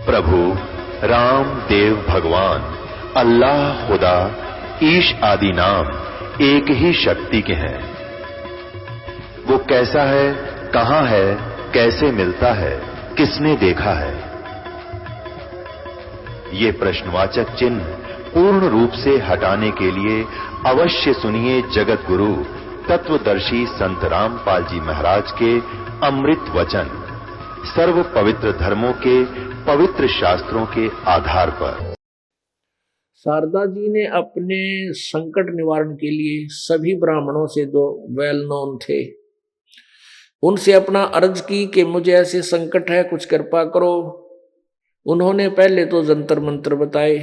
प्रभु राम देव भगवान अल्लाह खुदा ईश आदि नाम एक ही शक्ति के हैं। वो कैसा है, कहां है, कैसे मिलता है, किसने देखा है? ये प्रश्नवाचक चिन्ह पूर्ण रूप से हटाने के लिए अवश्य सुनिए जगत गुरु तत्वदर्शी संत रामपाल जी महाराज के अमृत वचन, सर्व पवित्र धर्मों के पवित्र शास्त्रों के आधार पर। शारदा जी ने अपने संकट निवारण के लिए सभी ब्राह्मणों से, जो वेल नोन थे, उनसे अपना अर्ज की कि मुझे ऐसे संकट है, कुछ कृपा करो। उन्होंने पहले तो जंतर मंत्र बताए,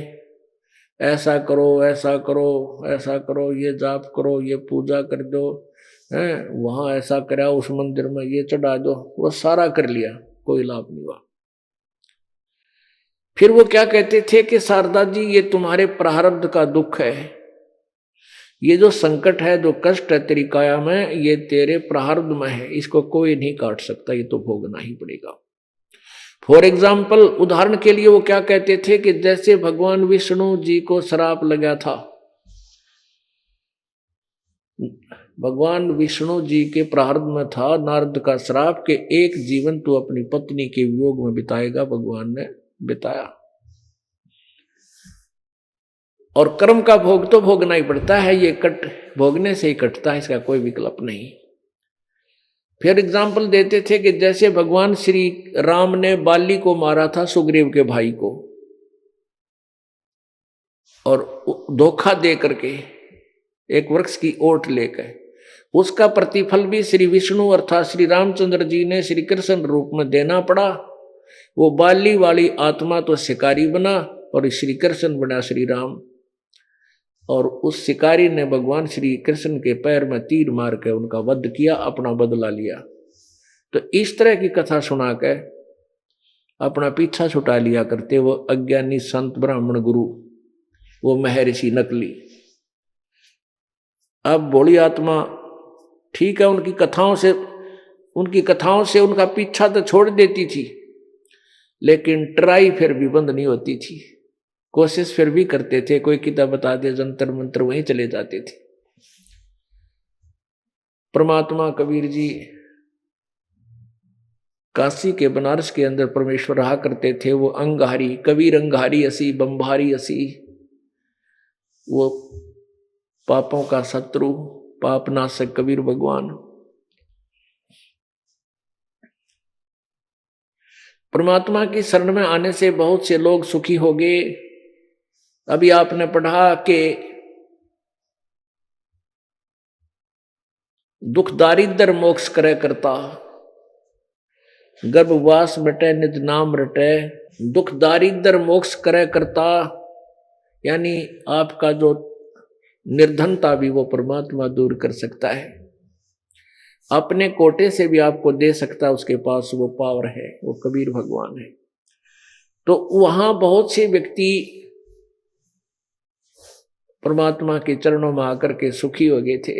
ऐसा करो, ऐसा करो, ऐसा करो, ये जाप करो, ये पूजा कर दो, हैं वहां ऐसा करा, उस मंदिर में ये चढ़ा दो। वो सारा कर लिया, कोई लाभ नहीं हुआ। फिर वो क्या कहते थे कि शारदा जी, ये तुम्हारे प्रारब्ध का दुख है, ये जो संकट है, जो कष्ट है तेरी काया में, ये तेरे प्रारब्ध में है, इसको कोई नहीं काट सकता, ये तो भोगना ही पड़ेगा। फॉर एग्जाम्पल, उदाहरण के लिए वो क्या कहते थे कि जैसे भगवान विष्णु जी को श्राप लगा था, भगवान विष्णु जी के प्रारब्ध में था नारद का श्राप के एक जीवन तू अपनी पत्नी के वियोग में बिताएगा, भगवान ने बिताया। और कर्म का भोग तो भोगना ही पड़ता है, ये कट भोगने से ही कटता है, इसका कोई विकल्प नहीं। फिर एग्जाम्पल देते थे कि जैसे भगवान श्री राम ने बाली को मारा था, सुग्रीव के भाई को, और धोखा दे करके एक वृक्ष की ओट लेकर, उसका प्रतिफल भी श्री विष्णु अर्थात श्री रामचंद्र जी ने श्री कृष्ण रूप में देना पड़ा। वो बाली वाली आत्मा तो शिकारी बना और श्री कृष्ण बना श्री राम, और उस शिकारी ने भगवान श्री कृष्ण के पैर में तीर मार के उनका वध किया, अपना बदला लिया। तो इस तरह की कथा सुना के अपना पीछा छुटा लिया करते वो अज्ञानी संत ब्राह्मण गुरु, वो महर्षि नकली। अब भोली आत्मा ठीक है, उनकी कथाओं से उनका पीछा तो छोड़ देती थी, लेकिन ट्राई फिर भी बंद नहीं होती थी, कोशिश फिर भी करते थे। कोई किताब बता दे, जंतर मंत्र, वहीं चले जाते थे। परमात्मा कबीर जी काशी के बनारस के अंदर परमेश्वर रहा करते थे। वो अंगहारी कबीर, अंगहारी असी बंभारी असी, वो पापों का शत्रु, पाप नाशक कबीर भगवान। परमात्मा की शरण में आने से बहुत से लोग सुखी हो गए। अभी आपने पढ़ा कि दुख दारिद्र मोक्ष करे करता, गर्भवास मिटे निज नाम रटे, दुख दारिद्र मोक्ष करे करता, यानी आपका जो निर्धनता भी वो परमात्मा दूर कर सकता है, अपने कोटे से भी आपको दे सकता है, उसके पास वो पावर है, वो कबीर भगवान है। तो वहां बहुत से व्यक्ति परमात्मा के चरणों में आकर के सुखी हो गए थे।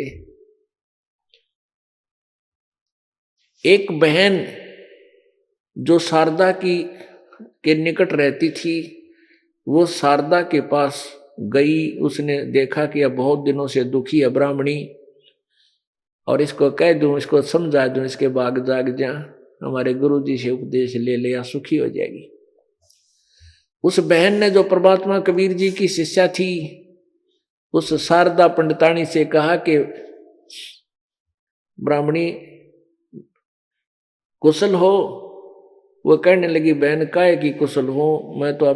एक बहन जो शारदा के निकट रहती थी, वो शारदा के पास गई। उसने देखा कि अब बहुत दिनों से दुखी है ब्राह्मणी, और इसको कह दूं, इसको समझा दूं, इसके बाग जाग जा, हमारे गुरुजी से उपदेश ले ले, या सुखी हो जाएगी। उस बहन ने, जो परमात्मा कबीर जी की शिष्या थी, उस शारदा पंडितानी से कहा कि ब्राह्मणी कुशल हो? वो कहने लगी, बहन काहे की कुशल हो, मैं तो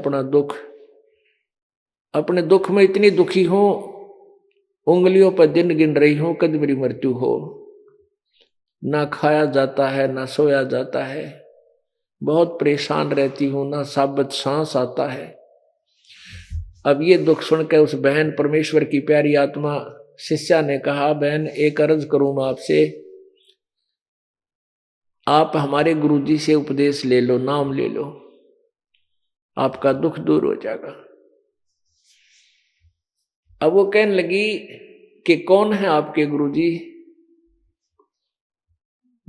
अपने दुख में इतनी दुखी हूं, उंगलियों पर दिन गिन रही हूं, कद मेरी मृत्यु हो। ना खाया जाता है, ना सोया जाता है, बहुत परेशान रहती हूं, ना साबत सांस आता है। अब ये दुख सुनकर उस बहन, परमेश्वर की प्यारी आत्मा शिष्या ने कहा, बहन एक अर्ज करूं मैं आपसे, आप हमारे गुरुजी से उपदेश ले लो, नाम ले लो, आपका दुख दूर हो जाएगा। अब वो कहने लगी कि कौन है आपके गुरुजी?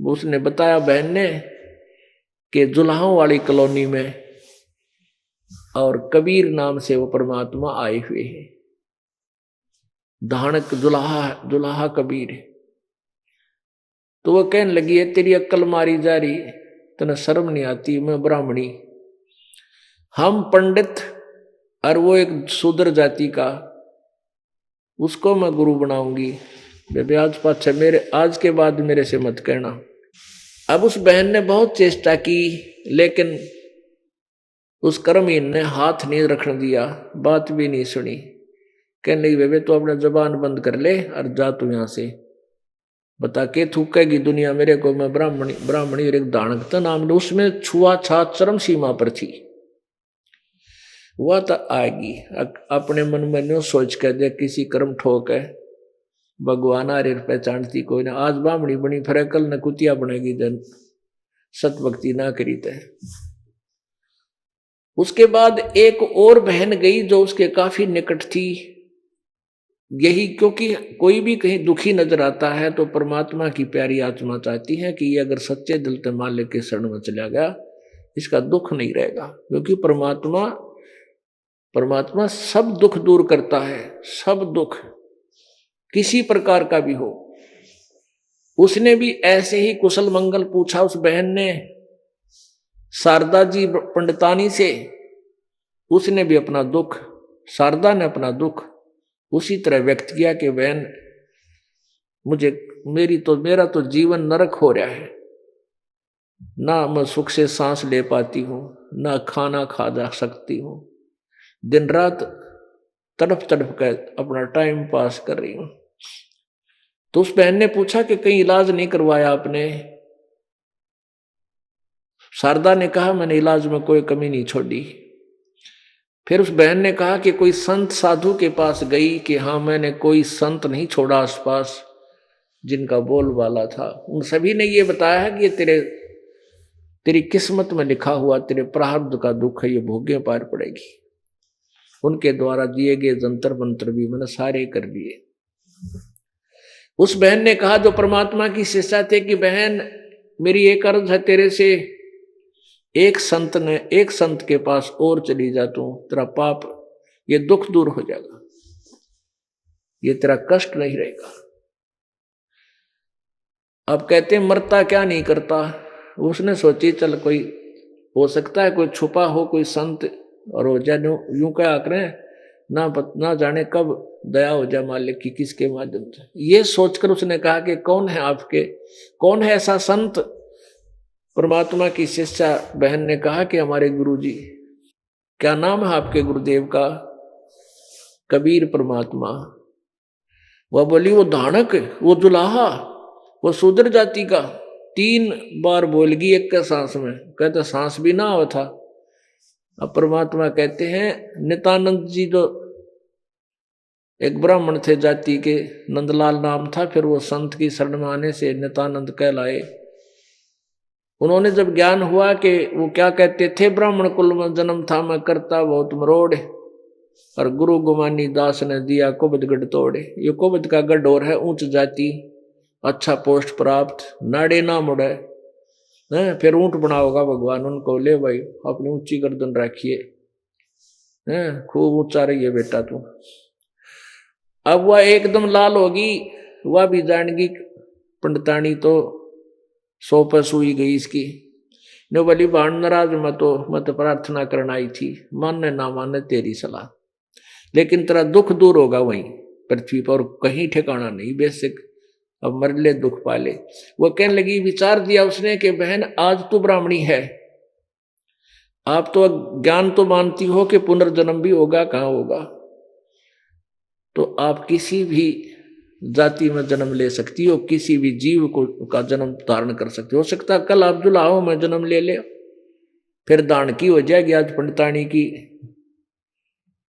उसने बताया बहन ने कि जुलाहों वाली कॉलोनी में और कबीर नाम से वो परमात्मा आए हुए हैं। धानक दुल्हा कबीर है। तो वो कहने लगी है तेरी अक्ल मारी जा रही, तने शर्म नहीं आती, मैं ब्राह्मणी, हम पंडित और वो एक शूद्र जाति का, उसको मैं गुरु बनाऊंगी। बेबे आज पाछे मेरे, आज के बाद मेरे से मत कहना। अब उस बहन ने बहुत चेष्टा की, लेकिन उस कर्महीन ने हाथ नहीं रखने दिया, बात भी नहीं सुनी। कहने लगी बेबे तो अपना जबान बंद कर ले और जा तू यहां से, बता के थूकेगी दुनिया मेरे को, मैं ब्राह्मणी और एक दानकता नाम, उसमें छुआछात चरम सीमा पर थी। वह तो आएगी अपने मन में न्यू सोच कर दे किसी कर्म ठोक है, भगवान आर्य पहचानती कोई ना, आज ब्राह्मणी बनी फिर कल न कुतिया बनेगी जन सत भक्ति ना करी तय। उसके बाद एक और बहन गई जो उसके काफी निकट थी। यही क्योंकि कोई भी कहीं दुखी नजर आता है तो परमात्मा की प्यारी आत्मा चाहती है कि ये अगर सच्चे दिल से मालिक के शरण में चला गया, इसका दुख नहीं रहेगा, क्योंकि परमात्मा सब दुख दूर करता है, सब दुख किसी प्रकार का भी हो। उसने भी ऐसे ही कुशल मंगल पूछा उस बहन ने शारदा जी पंडितानी से, उसने भी अपना दुख, शारदा ने अपना दुख उसी तरह व्यक्त किया कि बहन मेरा तो जीवन नरक हो रहा है, ना मैं सुख से सांस ले पाती हूँ, ना खाना खा जा सकती हूँ, दिन रात तड़प तड़प कर अपना टाइम पास कर रही हूँ। तो उस बहन ने पूछा कि कहीं इलाज नहीं करवाया आपने? शारदा ने कहा मैंने इलाज में कोई कमी नहीं छोड़ी। फिर उस बहन ने कहा कि कोई संत साधु के पास गई कि हाँ मैंने कोई संत नहीं छोड़ा आसपास जिनका बोल वाला था। उन सभी ने ये बताया है कि ये तेरी किस्मत में लिखा हुआ तेरे प्रारब्ध का दुख है, ये भोगे पार पड़ेगी। उनके द्वारा दिए गए जंतर मंत्र भी मैंने सारे कर दिए। उस बहन ने कहा जो परमात्मा की शिष्या थे कि बहन मेरी एक अर्ज है तेरे से, एक संत के पास और चली जा, तू तेरा पाप ये दुख दूर हो जाएगा, ये तेरा कष्ट नहीं रहेगा। अब कहते हैं मरता क्या नहीं करता। उसने सोची चल कोई हो सकता है कोई छुपा हो कोई संत और हो जाए, यूं क्या करें ना जाने कब दया हो जाए मालिक की किसके माध्यम से। ये सोचकर उसने कहा कि कौन है ऐसा संत? परमात्मा की शिष्या बहन ने कहा कि हमारे गुरुजी। क्या नाम है आपके गुरुदेव का? कबीर परमात्मा। वह बोली वो धानक, वो दुल्हा, वो शूद्र जाति का। 3 बार बोल गई एक के सांस में, कहते सांस भी ना आवा था। अब परमात्मा कहते हैं नित्यानंद जी जो एक ब्राह्मण थे जाति के, नंदलाल नाम था, फिर वो संत की शरण में आने से नित्यानंद कहलाए। उन्होंने जब ज्ञान हुआ कि वो क्या कहते थे ब्राह्मण कुल में जन्म था मैं करता बहुत मरोड़, और गुरु गुमानी दास ने दिया कुबद गढ़ तोड़े। ये कुबद का गढ़ और है ऊंच जाति, अच्छा पोस्ट प्राप्त, नाड़े ना मुड़े, फिर ऊंट बनाओगा भगवान उनको, ले भाई अपनी ऊंची गर्दन रखिए, खूब ऊंचा रहिए बेटा तू। अब वह एकदम लाल होगी, वह भी जानेगी पंडितानी तो 100 पर सुई गई इसकी। नो बली बाण नाराज मत प्रार्थना करना आई थी, मानने ना मानने तेरी सलाह, लेकिन तेरा दुख दूर होगा वहीं पृथ्वी पर, कहीं ठिकाना नहीं बेसिक। अब मर ले दुख पाले। वो कहने लगी, विचार दिया उसने कि बहन आज तू ब्राह्मणी है, आप तो ज्ञान तो मानती हो कि पुनर्जन्म भी होगा, कहाँ होगा, तो आप किसी भी जाति में जन्म ले सकती हो, किसी भी जीव का जन्म धारण कर सकती हो सकता है कल आप दुल्हाओं में जन्म ले, फिर दान की हो जाएगी। आज पंडितानी की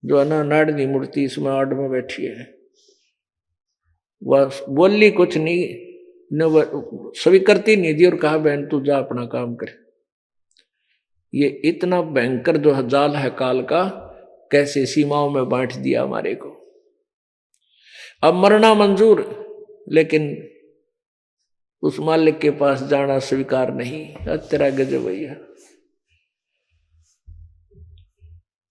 जो है ना नाड़नी मूर्ति इसमें आड़ में बैठी है, वह बोली कुछ नहीं, न सभी करती नहीं थी और कहा बहन तू जा अपना काम कर। ये इतना भयंकर जो जाल है काल का, कैसे सीमाओं में बांट दिया हमारे को। अब मरना मंजूर, लेकिन उस मालिक के पास जाना स्वीकार नहीं। तेरा गजब भैया।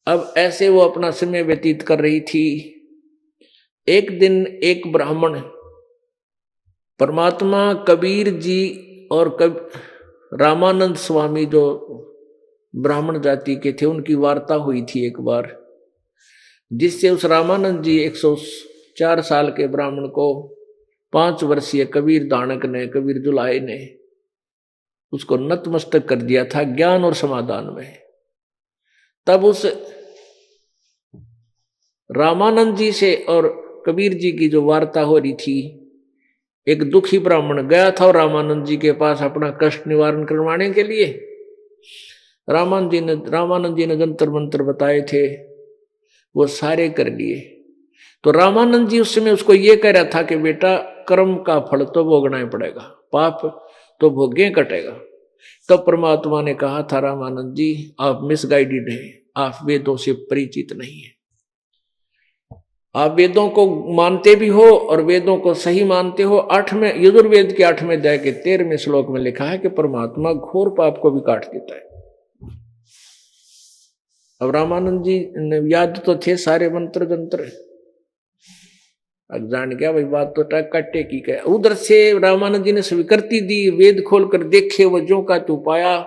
अब ऐसे वो अपना समय व्यतीत कर रही थी। एक दिन एक ब्राह्मण परमात्मा कबीर जी और रामानंद स्वामी जो ब्राह्मण जाति के थे उनकी वार्ता हुई थी एक बार, जिससे उस रामानंद जी 104 साल के ब्राह्मण को 5 वर्षीय कबीर दानक ने, कबीर जुलाहे ने उसको नतमस्तक कर दिया था ज्ञान और समाधान में। तब उस रामानंद जी से और कबीर जी की जो वार्ता हो रही थी, एक दुखी ब्राह्मण गया था और रामानंद जी के पास अपना कष्ट निवारण करवाने के लिए। रामानंद जी ने जंतर मंत्र बताए थे, वो सारे कर लिए। तो रामानंद जी उस समय उसको ये कह रहा था कि बेटा कर्म का फल तो भोगना ही पड़ेगा, पाप तो भोगे कटेगा। तब परमात्मा ने कहा था, रामानंद जी आप मिसगाइडेड हैं, आप वेदों से परिचित नहीं है। आप वेदों को मानते भी हो और वेदों को सही मानते हो। 8वें यजुर्वेद के 8वें अध्याय के 13वें श्लोक में लिखा है कि परमात्मा घोर पाप को भी काट देता है। अब रामानंद जी ने याद तो थे सारे मंत्र जंत्र, अब जान गया भाई बात तो कट्टे की कह। उधर से रामानंद जी ने स्वीकृति दी, वेद खोल कर देखे वो जो का तू पाया।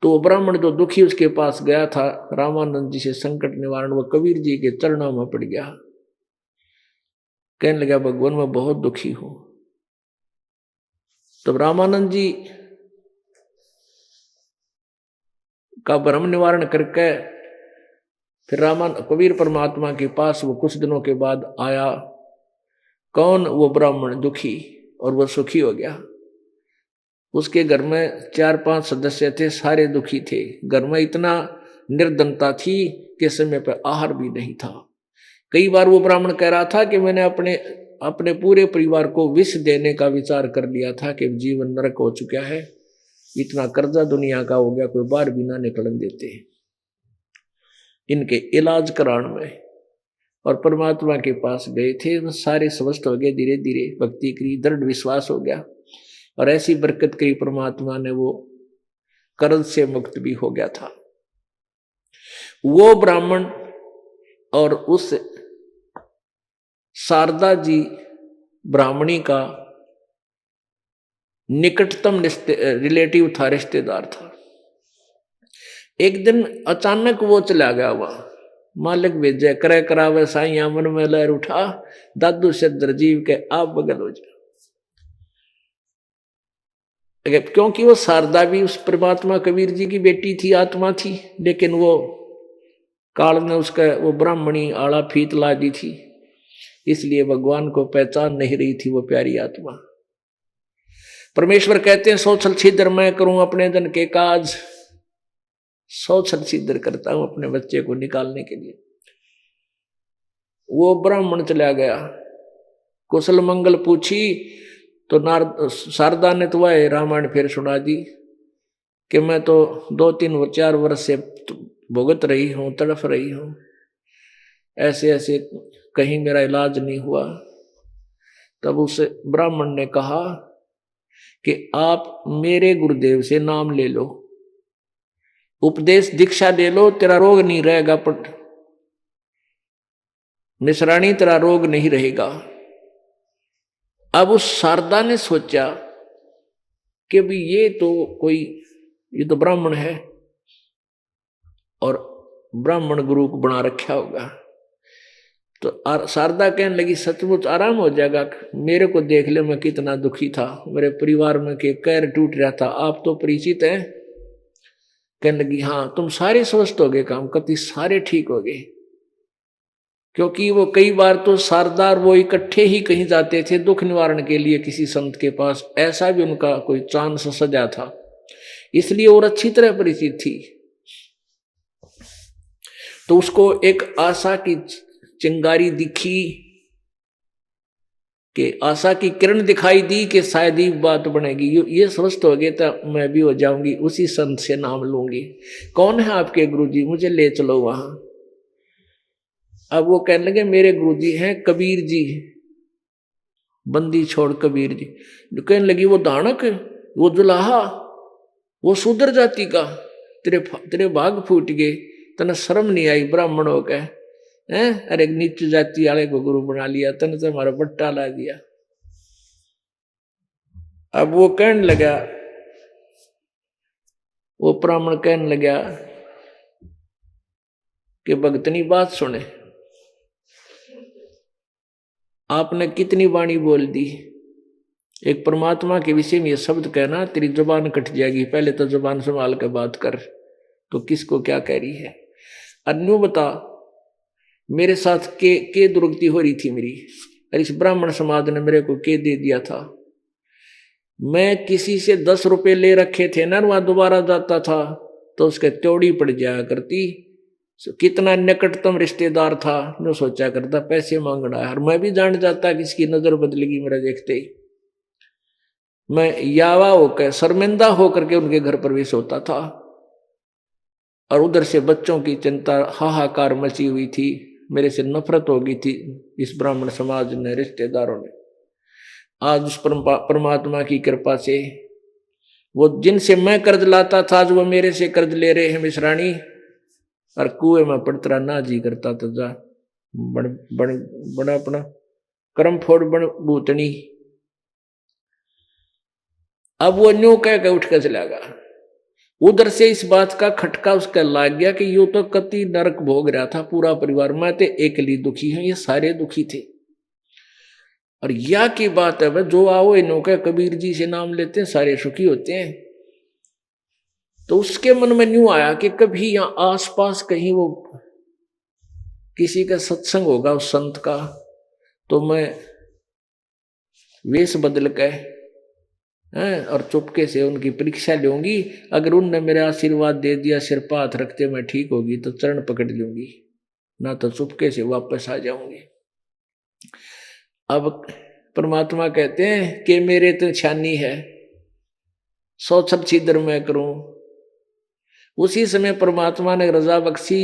तो ब्राह्मण जो दुखी उसके पास गया था रामानंद जी से संकट निवारण, वो कबीर जी के चरणों में पड़ गया, कहने लगा भगवान मैं बहुत दुखी हूं। तब रामानंद जी का भ्रम निवारण करके फिर कबीर परमात्मा के पास वो कुछ दिनों के बाद आया। कौन? वो ब्राह्मण दुखी, और वो सुखी हो गया। उसके घर में 4-5 सदस्य थे, सारे दुखी थे। घर में इतना निर्धनता थी कि समय पर आहार भी नहीं था। कई बार वो ब्राह्मण कह रहा था कि मैंने अपने पूरे परिवार को विष देने का विचार कर लिया था कि जीवन नरक हो चुका है, इतना कर्जा दुनिया का हो गया, कोई बाहर भी ना निकलन देते इनके इलाज कराने में। और परमात्मा के पास गए थे, वो सारे स्वस्थ हो गए। धीरे धीरे भक्ति की दृढ़ विश्वास हो गया और ऐसी बरकत करी परमात्मा ने, वो कर्ज से मुक्त भी हो गया था। वो ब्राह्मण और उस शारदा जी ब्राह्मणी का निकटतम रिलेटिव था, रिश्तेदार था। एक दिन अचानक वो चला गया, वहां मालिक भेजे करे करावे साइया मन में लहर उठा, दादू से दरजीव के आप बगल हो जा। क्योंकि वो शारदा भी उस परमात्मा कबीर जी की बेटी थी, आत्मा थी, लेकिन वो काल ने उसका वो ब्राह्मणी आला फीत ला दी थी, इसलिए भगवान को पहचान नहीं रही थी वो प्यारी आत्मा। परमेश्वर कहते हैं सौ छल छिद्र मैं करूं अपने जन के काज, 100 छल छिद्र करता हूं अपने बच्चे को निकालने के लिए। वो ब्राह्मण चला गया, कुशल मंगल पूछी तो शारदा ने तो वह रामायण फिर सुना दी कि मैं तो 2-3-4 वर्ष से भुगत रही हूं, तड़फ रही हूं, ऐसे ऐसे कहीं मेरा इलाज नहीं हुआ। तब उस ब्राह्मण ने कहा कि आप मेरे गुरुदेव से नाम ले लो, उपदेश दीक्षा ले लो, तेरा रोग नहीं रहेगा, पट मिश्राणी तेरा रोग नहीं रहेगा। अब उस शारदा ने सोचा कि भी ये तो ब्राह्मण है और ब्राह्मण गुरु को बना रखा होगा। तो शारदा कहने लगी सचमुच आराम हो जाएगा, मेरे को देख ले मैं कितना दुखी था, मेरे परिवार में के कैर टूट रहा था, आप तो परिचित हैं। कहने लगी हाँ तुम सारे स्वस्थ हो गए, काम करती सारे ठीक हो गए। क्योंकि वो कई बार तो शारदार वो इकट्ठे ही कहीं जाते थे दुख निवारण के लिए किसी संत के पास, ऐसा भी उनका कोई चांस सजा था, इसलिए और अच्छी तरह परिचित थी। तो उसको एक आशा की चिंगारी दिखी, कि आशा की किरण दिखाई दी कि शायद ही बात बनेगी, ये स्वस्थ हो गए तो मैं भी हो जाऊंगी, उसी संत से नाम लूंगी। कौन है आपके गुरुजी, मुझे ले चलो वहां। अब वो कहने लगे मेरे गुरुजी हैं कबीर जी, बंदी छोड़ कबीर जी। कहने लगी वो दानक, वो दुल्हा, वो शूद्र जाति का, तेरे भाग फूट गए, तने शर्म नहीं आई ब्राह्मण हो के? अरे नीच जाति वाले को गुरु बना लिया, तने तो हमारा बट्टा ला दिया। अब वो कहने लगा, वो ब्राह्मण कहने लगा कि भगतनी बात सुने, आपने कितनी वाणी बोल दी, एक परमात्मा के विषय में ये शब्द कहना तेरी जुबान कट जाएगी, पहले तो जुबान संभाल के बात कर, तो किसको क्या कह रही है। अन्यू बता मेरे साथ के दुर्गति हो रही थी मेरी, और इस ब्राह्मण समाज ने मेरे को के दे दिया था। मैं किसी से 10 रुपए ले रखे थे ना, वहां दोबारा जाता था तो उसके त्योड़ी पड़ जाया करती। कितना निकटतम रिश्तेदार था, जो सोचा करता पैसे मांगना है, और मैं भी जान जाता कि इसकी नजर बदलेगी मेरा देखते ही। मैं यावा होकर शर्मिंदा होकर के उनके घर प्रवेश होता था, और उधर से बच्चों की चिंता हाहाकार मची हुई थी, मेरे से नफरत हो गई थी इस ब्राह्मण समाज ने, रिश्तेदारों ने। आज उस परमात्मा की कृपा से वो जिनसे मैं कर्ज लाता था, आज वो मेरे से कर्ज ले रहे हैं मिश्राणी, और कुएं में पड़तरा ना जी करता था जा बड़ा अपना कर्म फोड़ बन भूतनी। अब वो न्यू कह के उठ के चला गया। उधर से इस बात का खटका उसका लग गया कि यूं तो कति नरक भोग रहा था पूरा परिवार, मैं तो अकेली दुखी हूं, ये सारे दुखी थे। और या की बात है, जो आओ इन्हों के कबीर जी से नाम लेते हैं सारे सुखी होते हैं। तो उसके मन में न्यू आया कि कभी यहां आसपास कहीं वो किसी का सत्संग होगा उस संत का, तो मैं वेश बदल के और चुपके से उनकी परीक्षा लूंगी। अगर उनने मेरा आशीर्वाद दे दिया, सिर पर हाथ रखते मैं ठीक होगी, तो चरण पकड़ लूंगी, ना तो चुपके से वापस आ जाऊंगी। अब परमात्मा कहते हैं कि मेरे तो छानी है, 100 छल छिद्र मैं करूं। उसी समय परमात्मा ने रजा बख्शी,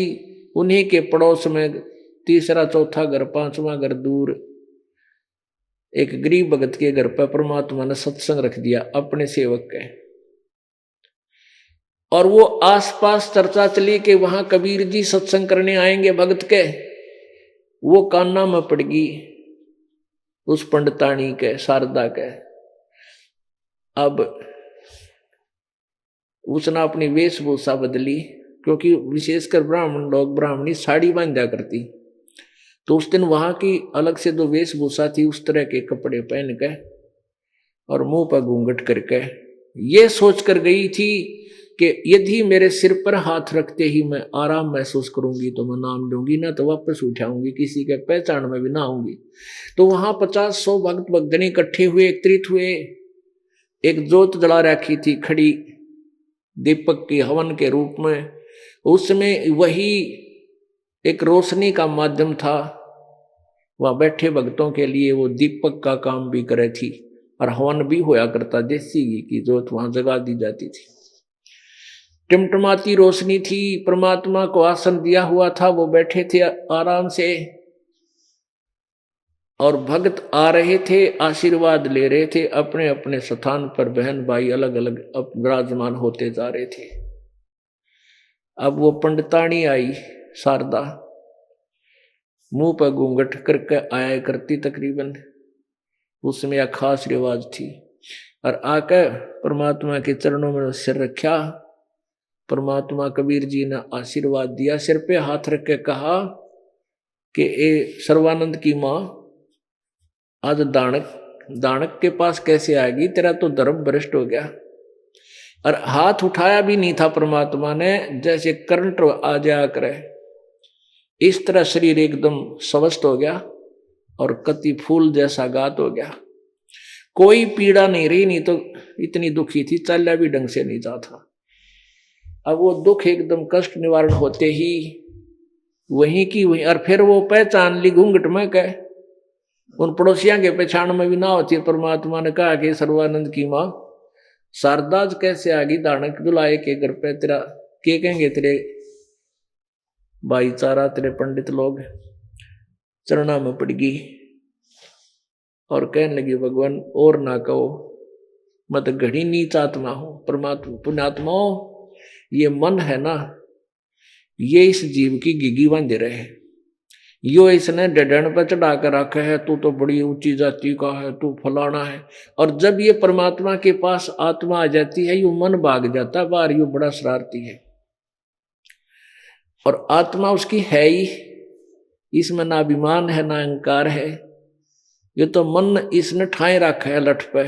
उन्हीं के पड़ोस में तीसरा चौथा घर पांचवा घर दूर एक गरीब भगत के घर पर परमात्मा ने सत्संग रख दिया अपने सेवक के। और वो आसपास चर्चा चली कि वहां कबीर जी सत्संग करने आएंगे भगत के। वो कान्ना में पड़ गई उस पंडितानी के, शारदा के। अब उसने अपनी वेशभूषा बदली, क्योंकि विशेषकर ब्राह्मण लोग, ब्राह्मणी साड़ी बांधा करती, तो उस दिन वहां की अलग से जो वेशभूषा थी, उस तरह के कपड़े पहन के और मुंह पर घूंघट करके ये सोच कर गई थी कि यदि मेरे सिर पर हाथ रखते ही मैं आराम महसूस करूंगी तो मैं नाम लूंगी, ना तो वापस उठाऊंगी, किसी के पहचान में भी ना आऊंगी। तो वहां 50-100 भक्त भक्तनी इकट्ठे हुए, एकत्रित हुए। एक जोत जला रखी थी खड़ी दीपक की हवन के रूप में, उसमें वही एक रोशनी का माध्यम था। वहां बैठे भक्तों के लिए वो दीपक का काम भी करे थी, और हवन भी होया करता, देसी घी की जोत वहां जगा दी जाती थी। टिमटमाती रोशनी थी, परमात्मा को आसन दिया हुआ था, वो बैठे थे आराम से, और भक्त आ रहे थे, आशीर्वाद ले रहे थे अपने अपने स्थान पर। बहन भाई अलग अलग विराजमान होते जा रहे थे। अब वो पंडितानी आई शारदा, मुंह पर घूंघट करके आया करती तकरीबन, उसमें एक खास रिवाज थी। और आकर परमात्मा के चरणों में सिर रखा। परमात्मा कबीर जी ने आशीर्वाद दिया, सिर पे हाथ रख के कहा कि ए सर्वानंद की माँ, आज दानक के पास कैसे आएगी, तेरा तो धर्म भ्रष्ट हो गया। और हाथ उठाया भी नहीं था परमात्मा ने, जैसे करंट आ जाया करे इस तरह शरीर एकदम स्वस्थ हो गया और कति फूल जैसा गात हो गया। कोई पीड़ा नहीं रही, नहीं तो इतनी दुखी थी, चलना भी ढंग से नहीं जाता। अब वो दुख एकदम कष्ट निवारण होते ही वहीं की वहीं, और फिर वो पहचान ली घूंघट में कह, उन पड़ोसियों के पहचान में भी ना होती। परमात्मा ने कहा कि सर्वानंद की माँ शारदाज कैसे आ गई दानक दुलाए के घर पे, तेरा के कहेंगे तेरे भाईचारा, तेरे पंडित लोग। चरणा में पड़ गई और कहने लगी, भगवान और ना कहो, मैं तो घड़ी नीच आत्मा हूं। परमात्मा पुण्यात्मा, ये मन है ना, ये इस जीव की गिगी बांधे रहे, यो इसने डडन पर चढ़ा कर रखा है, तू तो बड़ी ऊंची जाति का है, तू फलाना है। और जब ये परमात्मा के पास आत्मा आ जाती है, यो मन भाग जाता बाहर, यो बड़ा शरारती है। और आत्मा उसकी है ही, इसमें ना अभिमान है ना अहंकार है। ये तो मन इसने ठाए रखा है लठ पे,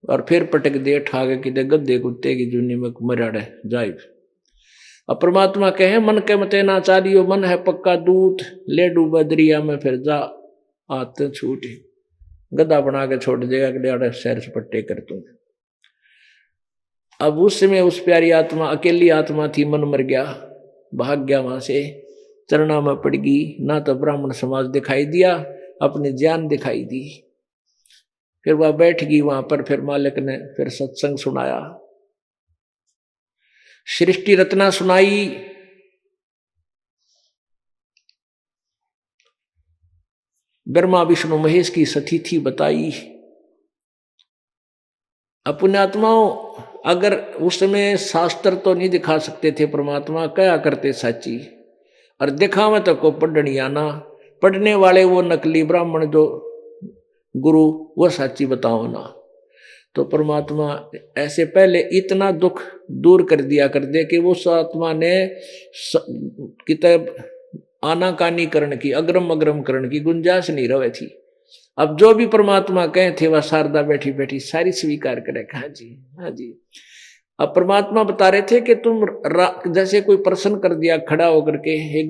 और फिर पटक दे ठागे कि गद्दे कुत्ते की जूनी में मराड़े जाए। अब परमात्मा कहे मन के मते ना चालियो, मन है पक्का दूत, ले डूबा दरिया में फिर जा आते छूट, गद्दा बना के छोड़ देगा कि सैर सपट्टे कर तुम। अब उस समय उस प्यारी आत्मा, अकेली आत्मा थी, मन मर गया, भाग गया वहां से, चरणा में पड़ गई। ना तो ब्राह्मण समाज दिखाई दिया, अपनी जान दिखाई दी। फिर वह बैठ गई वहां पर, फिर मालिक ने फिर सत्संग सुनाया, सृष्टि रचना सुनाई। ब्रह्मा विष्णु महेश की सतिथि बताई। अपने आत्माओं, अगर उस समय शास्त्र तो नहीं दिखा सकते थे, परमात्मा क्या करते साची, और दिखावे तो को पढ़नी आना, पढ़ने वाले वो नकली ब्राह्मण जो गुरु, वो साची बताओ ना। तो परमात्मा ऐसे पहले इतना दुख दूर कर दिया कर दे कि वो आत्मा ने किताब आनाकानी करण की, अग्रम अग्रम करण की गुंजाइश नहीं रहे थी। अब जो भी परमात्मा कहे थे वह शारदा बैठी बैठी सारी स्वीकार करे, हाँ जी हाँ जी। अब परमात्मा बता रहे थे कि तुम जैसे कोई प्रश्न कर दिया खड़ा होकर के, हे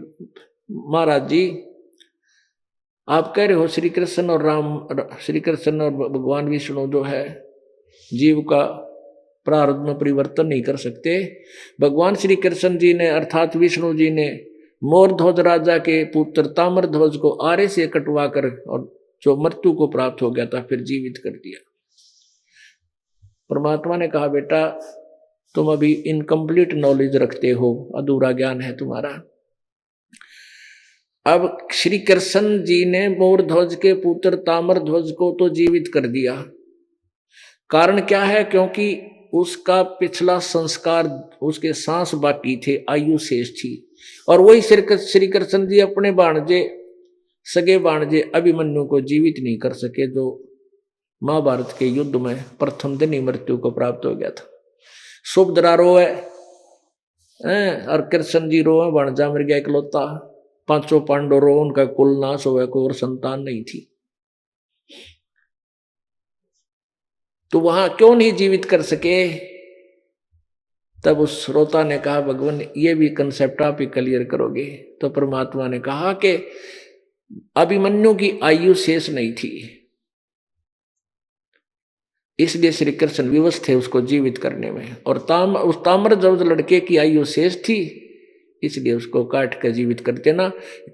महाराज जी आप कह रहे हो श्री कृष्ण और राम, श्री कृष्ण और भगवान विष्णु जो है जीव का प्रारब्ध में परिवर्तन नहीं कर सकते। भगवान श्री कृष्ण जी ने अर्थात विष्णु जी ने मोर ध्वज राजा के पुत्र ताम्र ध्वज को आरे से कटवा कर, और जो मृत्यु को प्राप्त हो गया था, फिर जीवित कर दिया। परमात्मा ने कहा बेटा तुम अभी इनकम्प्लीट नॉलेज रखते हो, अधूरा ज्ञान है तुम्हारा। अब श्री कृष्ण जी ने मोर ध्वज के पुत्र ताम्र ध्वज को तो जीवित कर दिया। कारण क्या है? क्योंकि उसका पिछला संस्कार, उसके सांस बाकी थे, आयु शेष थी। और वही श्री कृष्ण जी अपने भाणजे, सगे भाणजे अभिमन्यु को जीवित नहीं कर सके, जो महाभारत के युद्ध में प्रथम दिन ही मृत्यु को प्राप्त हो गया था। सुभद्रा रोए और कृष्ण जी रोए, भाणजा मर गया इकलौता। पांचों पांडव रो, उनका कुल नाश हो गया, कोई और संतान नहीं थी। तो वहां क्यों नहीं जीवित कर सके? तब उस श्रोता ने कहा भगवान ये भी कंसेप्ट आप ही क्लियर करोगे? तो परमात्मा ने कहा कि अभिमन्यु की आयु शेष नहीं थी, इसलिए श्री कृष्ण विवश थे उसको जीवित करने में। और उस ताम्र ध्वज लड़के की आयु शेष थी, इसलिए उसको काट के जीवित कर देना।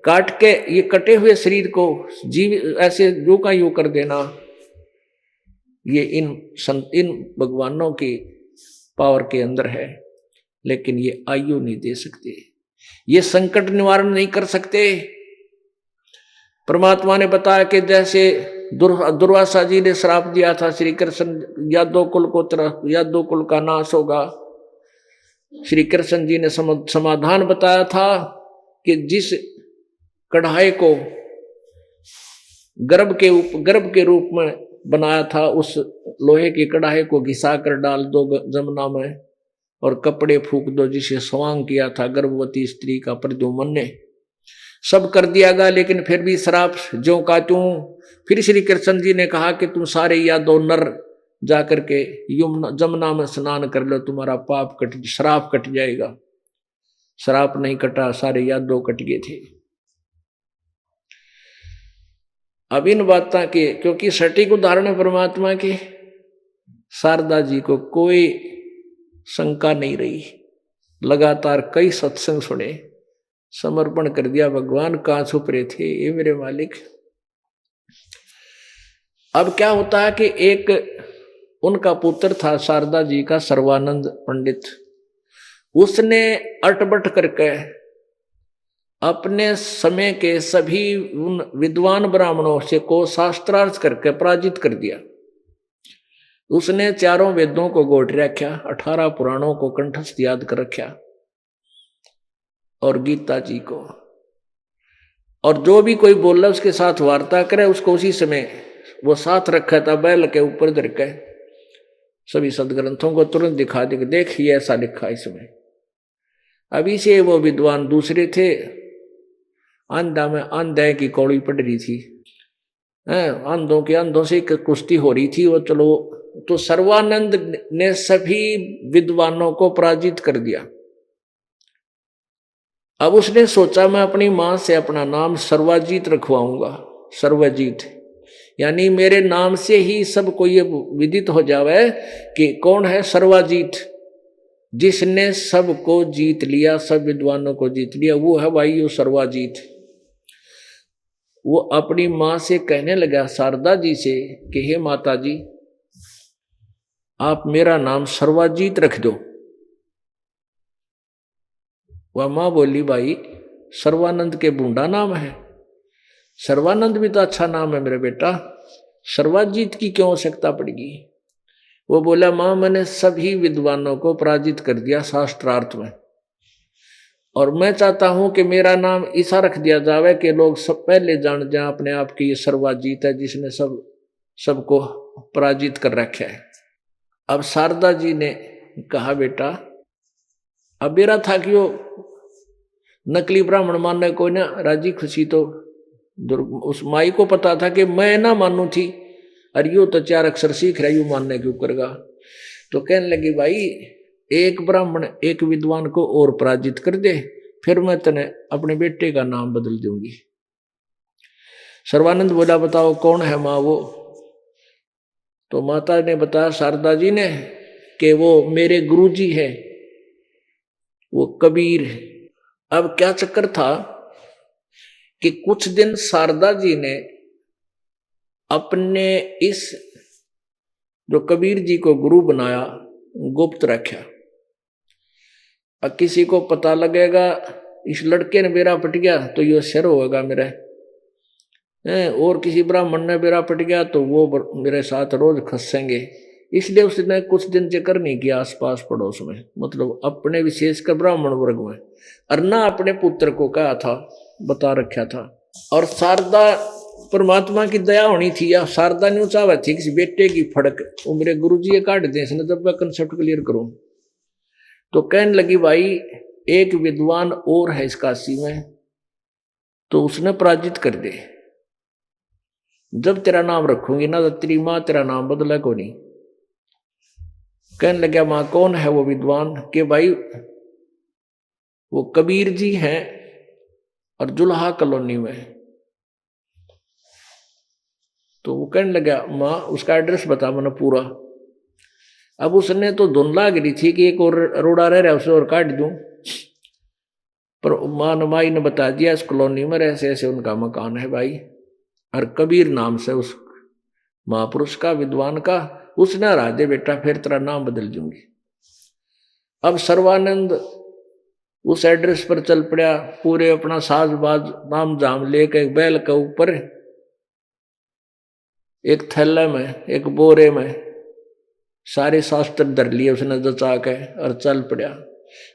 काट के ये कटे हुए शरीर को जीवित ऐसे जो का यूं कर देना, ये इन भगवानों की पावर के अंदर है, लेकिन ये आयु नहीं दे सकते, ये संकट निवारण नहीं कर सकते। परमात्मा ने बताया कि जैसे दुर्वासा जी ने श्राप दिया था श्री कृष्ण, यादव कुल का नाश होगा। श्री कृष्ण जी ने समाधान बताया था कि जिस कढ़ाई को गर्भ के रूप में बनाया था, उस लोहे की कढ़ाई को घिसा कर डाल दो जमुना में और कपड़े फूंक दो, जिसे स्वांग किया था गर्भवती स्त्री का प्रद्युम्न ने। सब कर दिया गया, लेकिन फिर भी श्राप ज्यों का त्यों। फिर श्री कृष्ण जी ने कहा कि तुम सारे यादव नर जाकर के जमुना में स्नान कर लो, तुम्हारा पाप श्राप कट जाएगा। श्राप नहीं कटा, सारे यादव कट गए थे। अब इन बातों के, क्योंकि सटीक उदाहरण है परमात्मा के, शारदा जी को कोई शंका नहीं रही। लगातार कई सत्संग सुने, समर्पण कर दिया। भगवान कहाँ छुप रहे थे ये मेरे मालिक। अब क्या होता है कि एक उनका पुत्र था शारदा जी का, सर्वानंद पंडित। उसने अटबट करके अपने समय के सभी उन विद्वान ब्राह्मणों से को शास्त्रार्थ करके पराजित कर दिया। उसने चारों वेदों को गोट रखा, 18 पुराणों को कंठस्थ याद कर रखा, और गीता जी को, और जो भी कोई बोल रहा उसके साथ वार्ता करे उसको उसी समय वो साथ रखा था बैल के ऊपर धर के सभी सदग्रंथों को तुरंत दिखा दे, देखिए ऐसा लिखा इसमें। अभी से वो विद्वान दूसरे थे, अंधा में अंधे की कौड़ी पड़ रही थी, अंधों के अंधों से कुश्ती हो रही थी वो। चलो तो सर्वानंद ने सभी विद्वानों को पराजित कर दिया। अब उसने सोचा मैं अपनी मां से अपना नाम सर्वाजीत रखवाऊंगा। सर्वजीत यानी मेरे नाम से ही सबको ये विदित हो जावे कि कौन है सर्वाजीत, जिसने सबको जीत लिया, सब विद्वानों को जीत लिया, वो है भाई यो सर्वाजीत। वो अपनी मां से कहने लगा शारदा जी से कि हे माता जी आप मेरा नाम सर्वाजीत रख दो। वह मां बोली भाई सर्वानंद के बूंडा नाम है, सर्वानंद भी तो अच्छा नाम है मेरे बेटा, सर्वाजीत की क्यों आवश्यकता पड़ेगी। वो बोला मां मैंने सभी विद्वानों को पराजित कर दिया शास्त्रार्थ में, और मैं चाहता हूं कि मेरा नाम ऐसा रख दिया जावे कि लोग सब पहले जान जाए अपने आप की ये सर्वाजीत है जिसने सबको पराजित कर रखा है। अब शारदा जी ने कहा बेटा अब मेरा था कि वो नकली ब्राह्मण मानने को ना राजी खुशी, तो उस माई को पता था कि मैं ना मानू थी, अरे यो तो 4 अक्षर सीख रहा, यू मानने क्यों करेगा। तो कहने लगी भाई एक ब्राह्मण एक विद्वान को और पराजित कर दे, फिर मैं तने अपने बेटे का नाम बदल दूंगी। सर्वानंद बोला बताओ कौन है माँ वो। तो माता ने बताया शारदा जी ने कि वो मेरे गुरुजी है, वो कबीर। अब क्या चक्कर था कि कुछ दिन शारदा जी ने अपने इस जो कबीर जी को गुरु बनाया गुप्त रखा। अब किसी को पता लगेगा इस लड़के ने बेरा पट गया तो ये शर होगा मेरा, और किसी ब्राह्मण ने बेरा पट गया तो वो मेरे साथ रोज खसेंगे। इसलिए उसने कुछ दिन जिक्र नहीं किया आसपास पड़ोस में, मतलब अपने विशेषकर ब्राह्मण वर्ग में, और ना अपने पुत्र को कहा था, बता रखा था। और शारदा परमात्मा की दया होनी थी, या शारदा ने चाहा थी किसी बेटे की फड़क वो मेरे गुरु जी काट दे, इसने जब मैं कंसेप्ट क्लियर करूं। तो कहने लगी भाई एक विद्वान और है इस काशी में, तो उसने पराजित कर दे, जब तेरा नाम रखूंगी ना तो तेरी मां तेरा नाम बदला को नहीं। कहने लगा मां कौन है वो विद्वान, कि भाई वो कबीर जी हैं और जुल्हा कॉलोनी में। तो वो कहने लगा मां उसका एड्रेस बता मैंने पूरा। अब उसने तो धुन लाग रही थी कि एक और रोड़ा रह रहा है उसे और काट दूं, पर माई ने बता दिया इस कॉलोनी में ऐसे ऐसे उनका मकान है भाई, और कबीर नाम से उस महापुरुष का विद्वान का। उसने हरा दे बेटा फिर तेरा नाम बदल दूंगी। अब सर्वानंद उस एड्रेस पर चल पड़ा, पूरे अपना साजबाज नाम जाम लेकर एक बैल के ऊपर, एक थैले में एक बोरे में सारे शास्त्र धर लिए उसने जचा के और चल पड़ा।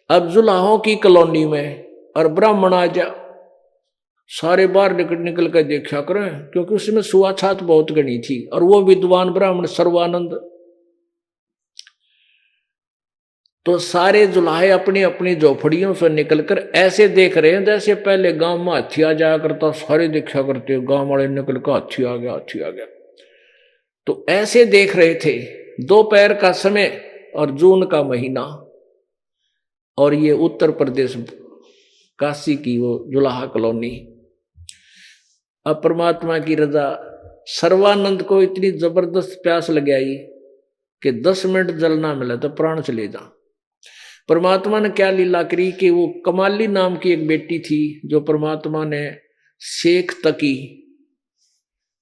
अब जुलाहों की कॉलोनी में और ब्राह्मण आ जा, सारे बाहर निकल कर देखा करें, क्योंकि उसमें छुआछात बहुत गणी थी। और वो विद्वान ब्राह्मण सर्वानंद, तो सारे जुलाहे अपनी अपनी झोपड़ियों से निकलकर ऐसे देख रहे हैं जैसे पहले गांव में हाथी आ जाया करता, सारे देखा करते गांव वाले निकल कर हाथी आ गया हाथी आ गया। तो ऐसे देख रहे थे, दोपहर का समय और जून का महीना, और ये उत्तर प्रदेश काशी की वो जुलाहा कॉलोनी। अब परमात्मा की रजा, सर्वानंद को इतनी जबरदस्त प्यास लग आई कि 10 मिनट जल ना मिला तो प्राण चले जा। परमात्मा ने क्या लीला करी कि वो कमाली नाम की एक बेटी थी जो परमात्मा ने शेख तकी,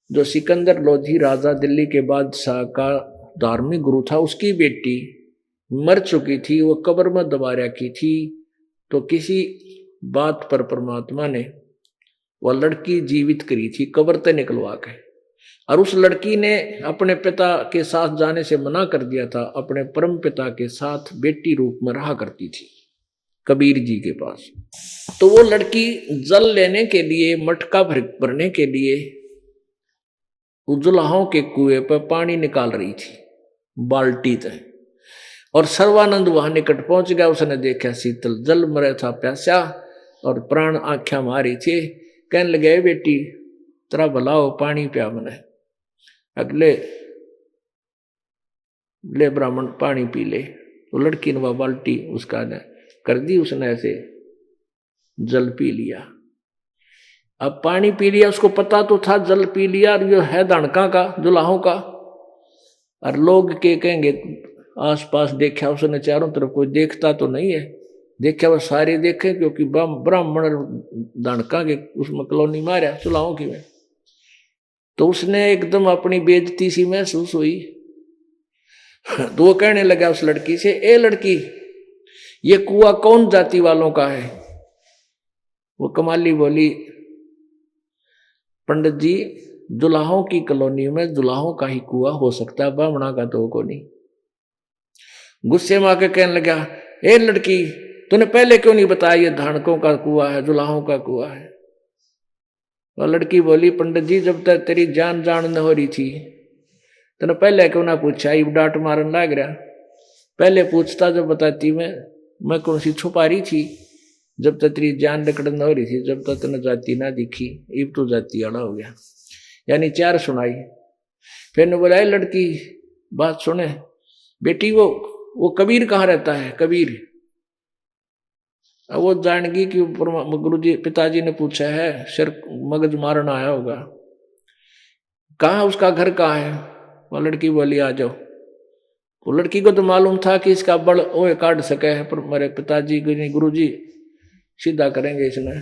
जो सिकंदर लोधी राजा दिल्ली के बादशाह का धार्मिक गुरु था, उसकी बेटी मर चुकी थी, वो कब्र में दबा रखी थी। तो किसी बात पर परमात्मा ने वह लड़की जीवित करी थी कब्र से निकलवा के, और उस लड़की ने अपने पिता के साथ जाने से मना कर दिया था, अपने परम पिता के साथ बेटी रूप में रहा करती थी कबीर जी के पास। तो वो लड़की जल लेने के लिए, मटका भरने के लिए जुलाहों के कुएं पर पानी निकाल रही थी बाल्टी तक, और सर्वानंद वहां निकट पहुंच गया। उसने देखा शीतल जल मरे था प्यासा और प्राण आंखें मारी थी। कहने लगे बेटी तेरा भला हो, पानी प्या मने। अगले ले ब्राह्मण पानी पी ले। तो लड़की ने वह बाल्टी उसका ने कर दी, उसने ऐसे जल पी लिया। अब पानी पी लिया, उसको पता तो था जल पी लिया और ये है धनका का, जुलाहों का। और लोग के कहेंगे आसपास देखा उसने, चारों तरफ कोई देखता तो नहीं है। देखा वो सारे देखे, क्योंकि ब्राह्मण धनका के उसमें कॉलोनी मारा जुलाहों की में। तो उसने एकदम अपनी बेइज्जती सी महसूस हुई। तो वो कहने लगा उस लड़की से, ए लड़की ये कुआं कौन जाति वालों का है? वो कमाली बोली, पंडित जी दुल्हाओं की कॉलोनी में दुल्हाओं का ही कुआं हो सकता है, ब्राह्मणा का तो को नहीं। गुस्से में आके कहने लगा, ए लड़की तूने पहले क्यों नहीं बताया ये धानकों का कुआं है, दुल्हाओं का कुआं है? वो लड़की बोली, पंडित जी जब तक तेरी जान न हो रही थी तूने पहले क्यों ना पूछा? ये डांट मारन लग रहा। पहले पूछता जब बताती मैं कौन सी छुपा रही थी। जब तक तेरी जान न हो रही थी, जब तक तूने जाति ना दिखी, इब तो जाति आड़ा हो गया। यानी चार सुनाई। फिर ने बोला, लड़की बात सुने बेटी, वो कबीर कहाँ रहता है? कबीर। अब वो जान गई कि गुरुजी पिताजी ने पूछा है, सिर मगज मारना आया होगा। कहाँ उसका घर कहाँ है? वो लड़की बोली, आ जाओ। वो लड़की को तो मालूम था कि इसका बड़ ओए काट सके है, पर मेरे पिताजी गुरुजी सीधा करेंगे इसने।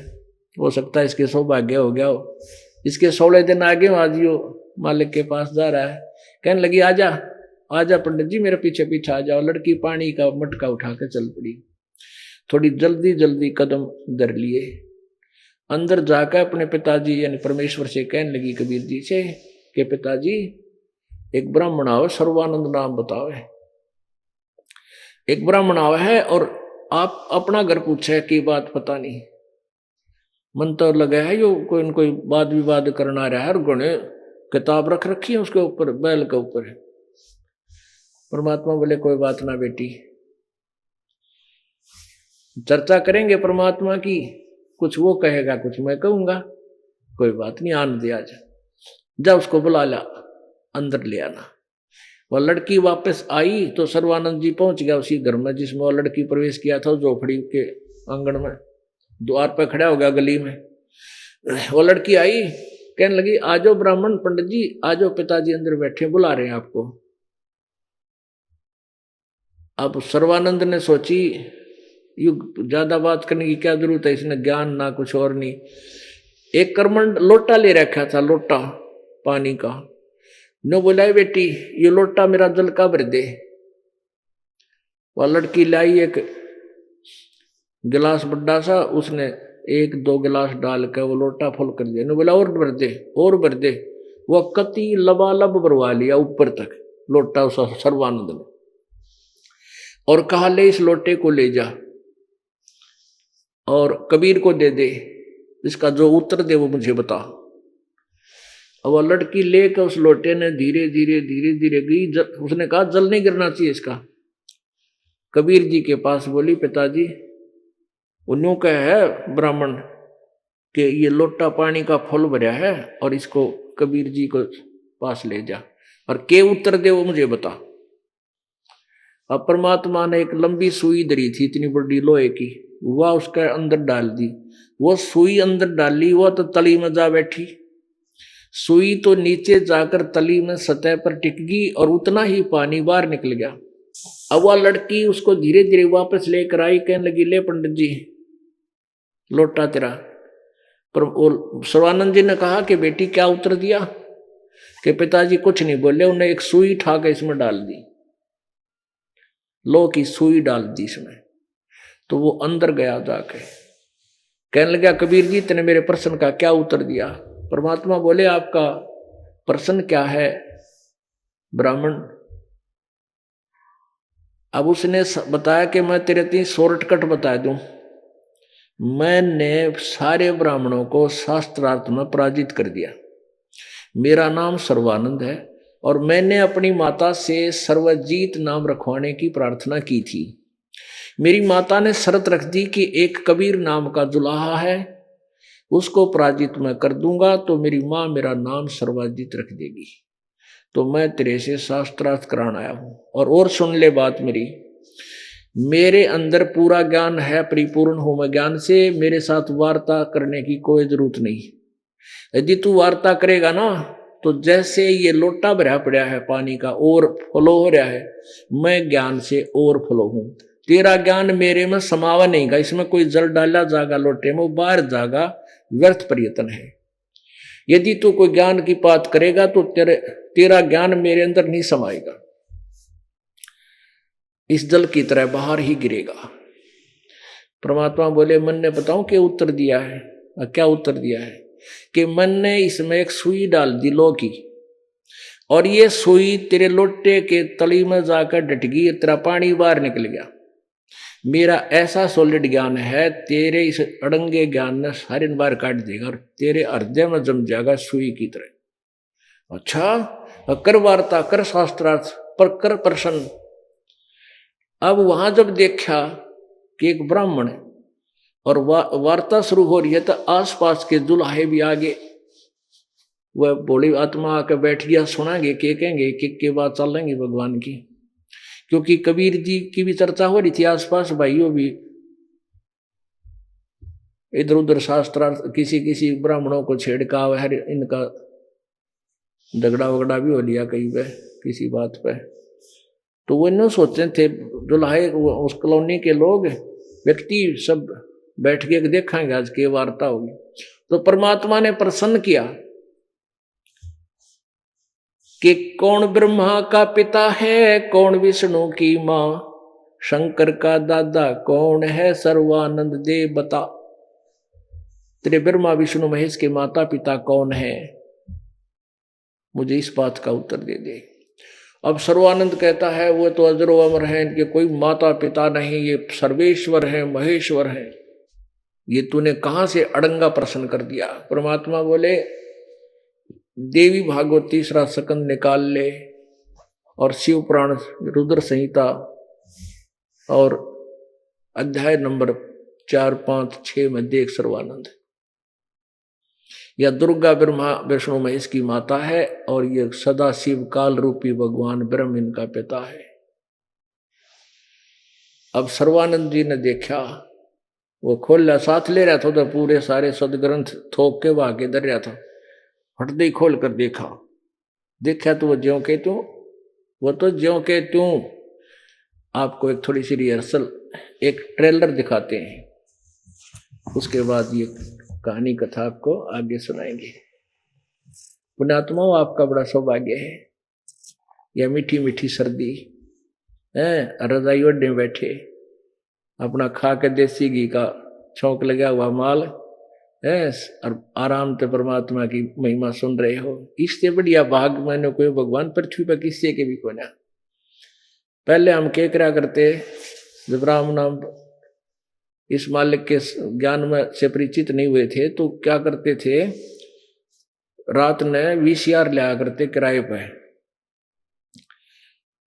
हो सकता है इसके सौभाग्य हो गया हो, इसके 16 दिन आगे आज यो मालिक के पास जा रहा है। कहने लगी, आजा आजा पंडित जी मेरे पीछे पीछे आ जाओ। लड़की पानी का मटका उठा के चल पड़ी। थोड़ी जल्दी जल्दी कदम धर लिए, अंदर जाकर अपने पिताजी यानी परमेश्वर से कहने लगी, कबीर जी से कि पिताजी एक ब्राह्मण आवे, सर्वानंद नाम बताओ। एक ब्राह्मण आवे है और आप अपना घर पूछे कि बात पता नहीं। मन तो लगा है यो कोई वाद विवाद करना रहा है, और गुणे किताब रख रखी है उसके ऊपर, बैल के ऊपर। परमात्मा बोले, कोई बात ना बेटी, चर्चा करेंगे परमात्मा की, कुछ वो कहेगा कुछ मैं कहूंगा, कोई बात नहीं, आने दिया जा उसको बुला ला, अंदर ले आना। वह लड़की वापस आई तो सर्वानंद जी पहुंच गया उसी घर में जिसमें वह लड़की प्रवेश किया था, झोपड़ी के आंगन में द्वार पर खड़ा हो गया गली में। वो लड़की आई, कहने लगी, आ जाओ ब्राह्मण पंडित जी, आ जाओ, पिताजी अंदर बैठे बुला रहे हैं आपको। अब सर्वानंद ने सोची यू ज्यादा बात करने की क्या जरूरत है, इसने ज्ञान ना कुछ और नहीं। एक कर्मंड लोटा ले रखा था, लोटा पानी का। नो बोला, बेटी ये लोटा मेरा जल का भर दे। वह लड़की लाई एक गिलास बड्डा सा, उसने 1-2 गिलास डाल कर वो लोटा फुल कर दिया। नो बोला, और भर दे और भर दे। वह कति लबालब भरवा लिया ऊपर तक लोटा उस सर्वानंद ने, और कहा, ले इस लोटे को ले जा और कबीर को दे दे, इसका जो उत्तर दे वो मुझे बता। अब वह लड़की लेकर उस लोटे ने धीरे धीरे धीरे धीरे गई। उसने कहा, जल नहीं गिरना चाहिए इसका। कबीर जी के पास बोली, पिताजी उन्हों का है ब्राह्मण कि ये लोटा पानी का फूल भरा है और इसको कबीर जी को पास ले जा, और के उत्तर दे वो मुझे बता। अब परमात्मा ने एक लंबी सुई धरी थी इतनी बड़ी लोहे की, वह उसके अंदर डाल दी। वो सुई अंदर डाली, वह तो तली में जा बैठी। सुई तो नीचे जाकर तली में सतह पर टिक गई और उतना ही पानी बाहर निकल गया। अब वह लड़की उसको धीरे धीरे वापस लेकर आई, कहने लगी, ले पंडित जी लोटा तेरा। पर सर्वानंद जी ने कहा कि बेटी क्या उत्तर दिया? कि पिताजी कुछ नहीं बोले, उन्हें एक सुई उठा के इसमें डाल दी, लो की सुई डाल दी इसमें। तो वो अंदर गया जाके, कहने लगा, कबीर जी तेने मेरे प्रश्न का क्या उत्तर दिया? परमात्मा बोले, आपका प्रश्न क्या है ब्राह्मण? अब उसने बताया कि मैं तेरे तीन शॉर्टकट बता दूं, मैंने सारे ब्राह्मणों को शास्त्रार्थ में पराजित कर दिया। मेरा नाम सर्वानंद है और मैंने अपनी माता से सर्वजीत नाम रखवाने की प्रार्थना की थी। मेरी माता ने शर्त रख दी कि एक कबीर नाम का दुल्हा है, उसको पराजित मैं कर दूंगा तो मेरी माँ मेरा नाम सर्वजीत रख देगी। तो मैं तेरे से शास्त्रार्थ कराने आया हूं। और सुन ले बात मेरी, मेरे अंदर पूरा ज्ञान है, परिपूर्ण हूं मैं ज्ञान से, मेरे साथ वार्ता करने की कोई जरूरत नहीं। यदि तू वार्ता करेगा ना तो जैसे ये लोटा भरा पड़ा है पानी का और फ्लो हो रहा है, मैं ज्ञान से और फ्लो हूं। तेरा ज्ञान मेरे में समावा नहीं गा, इसमें कोई जल डाला जागा लोटे में, वो बाहर जागा, व्यर्थ प्रयत्न है। यदि तू कोई ज्ञान की बात करेगा तो तेरा ज्ञान मेरे अंदर नहीं समाएगा, इस जल की तरह बाहर ही गिरेगा। परमात्मा बोले मन ने बताऊं क्या उत्तर दिया है? क्या उत्तर दिया है कि मन ने इसमें एक सुई डाल दी लो की, और ये सुई तेरे लोटे के तली में जाकर डट गई, तेरा पानी बाहर निकल गया। मेरा ऐसा सॉलिड ज्ञान है, तेरे इस अड़ंगे ज्ञान ने सारे बाहर काट देगा और तेरे हृदय में जम जाएगा सुई की तरह। अच्छा, कर वार्ता, कर शास्त्रार्थ, पर कर प्रसन्न। अब वहां जब देखा कि एक ब्राह्मण और वार्ता शुरू हो रही है तो आसपास के दुल्हे भी आगे, वह भोली आत्मा आकर बैठ गया, सुनांगे के कहेंगे के बात चलेंगे भगवान की, क्योंकि कबीर जी की भी चर्चा हो रही थी। आसपास भाइयों भी इधर उधर शास्त्रार्थ किसी किसी ब्राह्मणों को छेड़का है, इनका झगड़ा वगड़ा भी हो लिया कहीं पे किसी बात पे। तो वो न सोचते थे दुल्हे, उस कॉलोनी के लोग व्यक्ति सब बैठ के देखेंगे आज की वार्ता होगी। तो परमात्मा ने प्रसन्न किया कि कौन ब्रह्मा का पिता है, कौन विष्णु की माँ, शंकर का दादा कौन है, सर्वानंद दे बता। तेरे ब्रह्मा विष्णु महेश के माता पिता कौन है, मुझे इस बात का उत्तर दे दे। अब सर्वानंद कहता है वो तो अजरो अमर है, इनके कोई माता पिता नहीं, ये सर्वेश्वर है, महेश्वर है। ये तूने कहां से अड़ंगा प्रश्न कर दिया? परमात्मा बोले देवी भागवत तीसरा सकंद निकाल ले और शिव पुराण रुद्र संहिता और अध्याय नंबर 4, 5, 6 में देख सर्वानंद। यह दुर्गा ब्रह्मा विष्णु महेश की माता है और ये सदा शिव काल रूपी भगवान ब्रह्म इनका पिता है। अब सर्वानंद जी ने देखा, वो खोल साथ ले रहा था तो पूरे सारे सदग्रंथ थोक के भागे धर रहा था, हटदे ही खोल कर देखा तो वो ज्यों के त्यों, वो तो ज्यों के त्यों। आपको एक थोड़ी सी रिहर्सल, एक ट्रेलर दिखाते हैं, उसके बाद ये कहानी कथा आपको आगे सुनाएंगे। पुण्यात्माओं, आपका बड़ा सौभाग्य है, यह मीठी मीठी सर्दी है, रजाई ओढ़े बैठे अपना खा के देसी घी का छौंक लगा हुआ माल है और आराम से परमात्मा की महिमा सुन रहे हो। इससे बढ़िया भाग मैंने कोई भगवान पृथ्वी पर किसी के भी को ना। पहले हम क्या करा करते, जब राम नाम इस मालिक के ज्ञान में से परिचित नहीं हुए थे तो क्या करते थे, रात ने VCR लिया करते किराए पे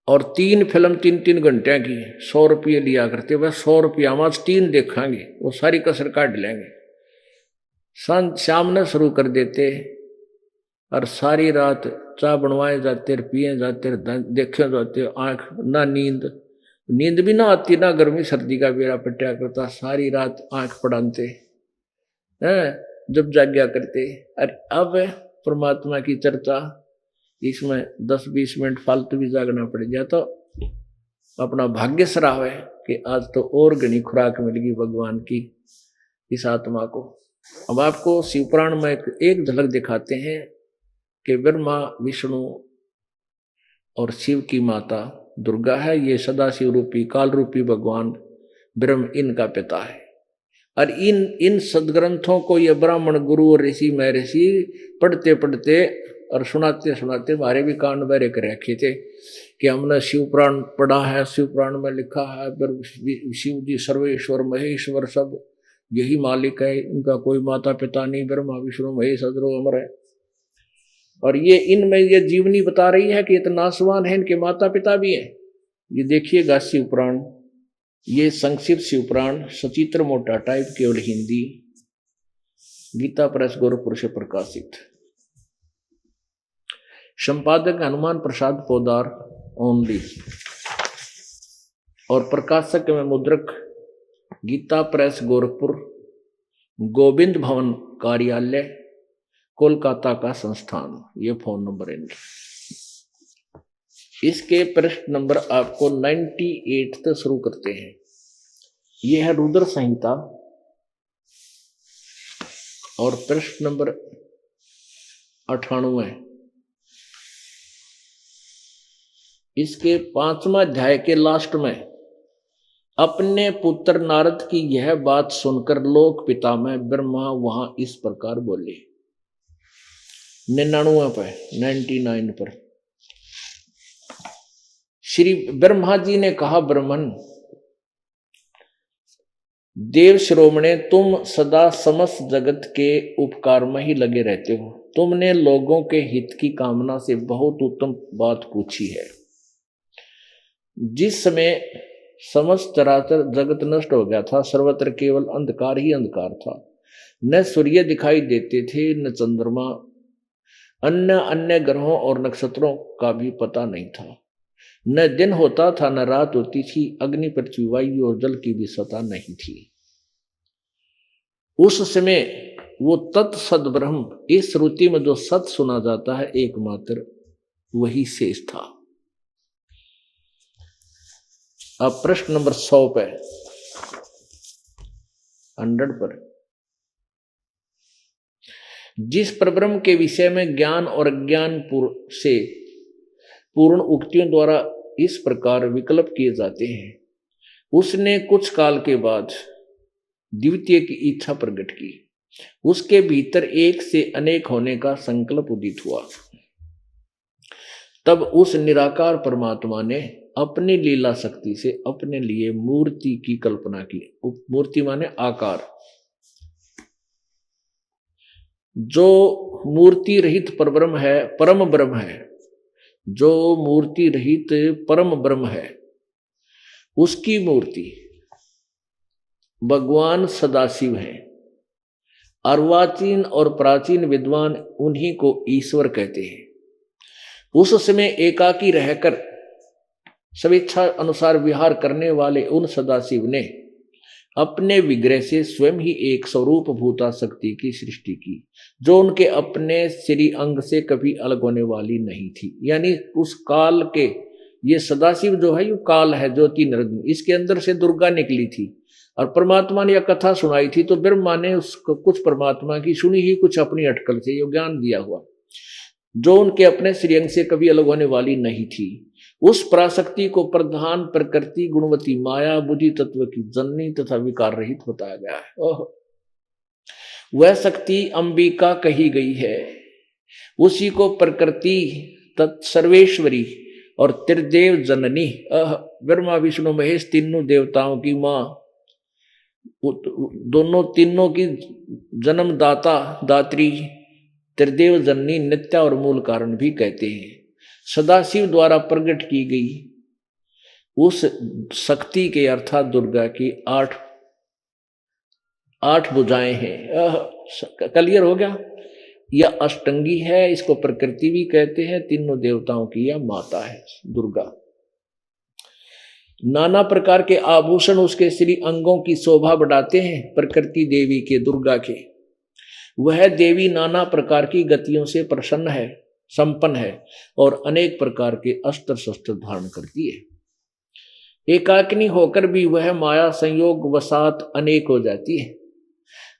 और 3 फिल्म 3-3 घंटे की 100 रुपये लिया करते। वह 100 रुपया हम आज 3 देखेंगे, वो सारी कसर काट लेंगे। शाम ने शुरू कर देते और सारी रात चाय बनवाए जाते, पिए जाते, देखे जाते, आंख ना नींद भी ना आती, ना गर्मी सर्दी का बेड़ा पट्या करता, सारी रात आंख पढ़ाते हैं, जब जाग्या करते। और अब परमात्मा की चर्चा, इसमें 10-20 मिनट फालतू भी जागना पड़ गया तो अपना भाग्य सराव है कि आज तो और घनी खुराक मिलेगी भगवान की इस आत्मा को। अब आपको शिवपुराण में एक झलक दिखाते हैं कि ब्रह्मा विष्णु और शिव की माता दुर्गा है, ये सदाशिव रूपी काल रूपी भगवान ब्रह्म इनका पिता है। और इन सदग्रंथों को ये ब्राह्मण गुरु और ऋषि महर्षि पढ़ते पढ़ते और सुनाते सुनाते हमारे भी कान बहरे कर रखे थे कि हमने शिव पुराण पढ़ा है, शिव पुराण में लिखा है शिव जी सर्वेश्वर महेश्वर सब यही मालिक है, इनका कोई माता पिता नहीं, ब्रह्मा विष्णु महेश अजरो अमर है। और ये इनमें ये जीवनी बता रही है कि इतना नासवान है, इनके माता पिता भी हैं। ये देखिएगा शिवपुराण, ये संक्षिप्त शिवपुराण सचित्र मोटा टाइप, केवल हिंदी, गीता प्रेस गोरखपुर से प्रकाशित। संपादक हनुमान प्रसाद पोदार ओनली, और प्रकाशक में मुद्रक गीता प्रेस गोरखपुर, गोविंद भवन कार्यालय, कोलकाता का संस्थान। ये फोन नंबर है इनके। इसके पृष्ठ नंबर आपको 98 तक शुरू करते हैं। ये है रुद्र संहिता, और पृष्ठ नंबर 98। इसके 5वां अध्याय के लास्ट में अपने पुत्र नारद की यह बात सुनकर लोक पितामह ब्रह्मा वहां इस प्रकार बोले। 99 पर श्री ब्रह्मा जी ने कहा, ब्रह्मन देव श्रोमणे, तुम सदा समस्त जगत के उपकार में ही लगे रहते हो। तुमने लोगों के हित की कामना से बहुत उत्तम बात पूछी है। जिस समय समस्त चराचर जगत नष्ट हो गया था, सर्वत्र केवल अंधकार ही अंधकार था। न सूर्य दिखाई देते थे, न चंद्रमा, अन्य अन्य ग्रहों और नक्षत्रों का भी पता नहीं था। न दिन होता था, न रात होती थी। अग्नि, पृथ्वी, वायु और जल की भी सत्ता नहीं थी। उस समय वो तत्सद ब्रह्म, इस श्रुति में जो सत सुना जाता है एकमात्र, वही शेष था। अब प्रश्न नंबर 100 पे, 100 पर, जिस परब्रह्म के विषय में ज्ञान और अज्ञान से पूर्ण उक्तियों द्वारा इस प्रकार विकल्प किए जाते हैं, उसने कुछ काल के बाद द्वितीय की इच्छा प्रकट की। उसके भीतर एक से अनेक होने का संकल्प उदित हुआ। तब उस निराकार परमात्मा ने अपनी लीला शक्ति से अपने लिए मूर्ति की कल्पना की। मूर्ति माने आकार। जो मूर्ति रहित परब्रह्म है, परम ब्रह्म है, जो मूर्ति रहित परम ब्रह्म है, उसकी मूर्ति भगवान सदाशिव है। अर्वाचीन और प्राचीन विद्वान उन्हीं को ईश्वर कहते हैं। उस समय एकाकी रहकर स्वेच्छा अनुसार विहार करने वाले उन सदाशिव ने अपने विग्रह से स्वयं ही एक स्वरूप भूता शक्ति की सृष्टि की, जो उनके अपने श्री अंग से कभी अलग होने वाली नहीं थी। यानी उस काल के, ये सदाशिव जो है, ये काल है, ज्योति निरंजन, इसके अंदर से दुर्गा निकली थी और परमात्मा ने यह कथा सुनाई थी। तो ब्रह्मा ने उसको कुछ परमात्मा की सुनी ही, कुछ अपनी अटकल से ये ज्ञान दिया हुआ, जो उनके अपने श्री अंग से कभी अलग होने वाली नहीं थी। उस पराशक्ति को प्रधान प्रकृति गुणवती माया बुद्धि तत्व की जननी तथा विकार रहित बताया गया है। वह शक्ति अंबिका कही गई है। उसी को प्रकृति तत्सर्वेश्वरी और त्रिदेव जननी, ब्रह्मा विष्णु महेश तीनों देवताओं की मां, दोनों तीनों की जन्मदाता दात्री, त्रिदेव जननी, नित्या और मूल कारण भी कहते हैं। सदाशिव द्वारा प्रकट की गई उस शक्ति के अर्थात दुर्गा की 8 भुजाएं हैं। क्लियर हो गया? यह अष्टंगी है, इसको प्रकृति भी कहते हैं। तीनों देवताओं की यह माता है दुर्गा। नाना प्रकार के आभूषण उसके श्री अंगों की शोभा बढ़ाते हैं। प्रकृति देवी के, दुर्गा के, वह देवी नाना प्रकार की गतियों से प्रसन्न है, संपन्न है और अनेक प्रकार के अस्त्र शस्त्र धारण करती है। एकाकिनी होकर भी वह माया संयोग वसात अनेक हो जाती है।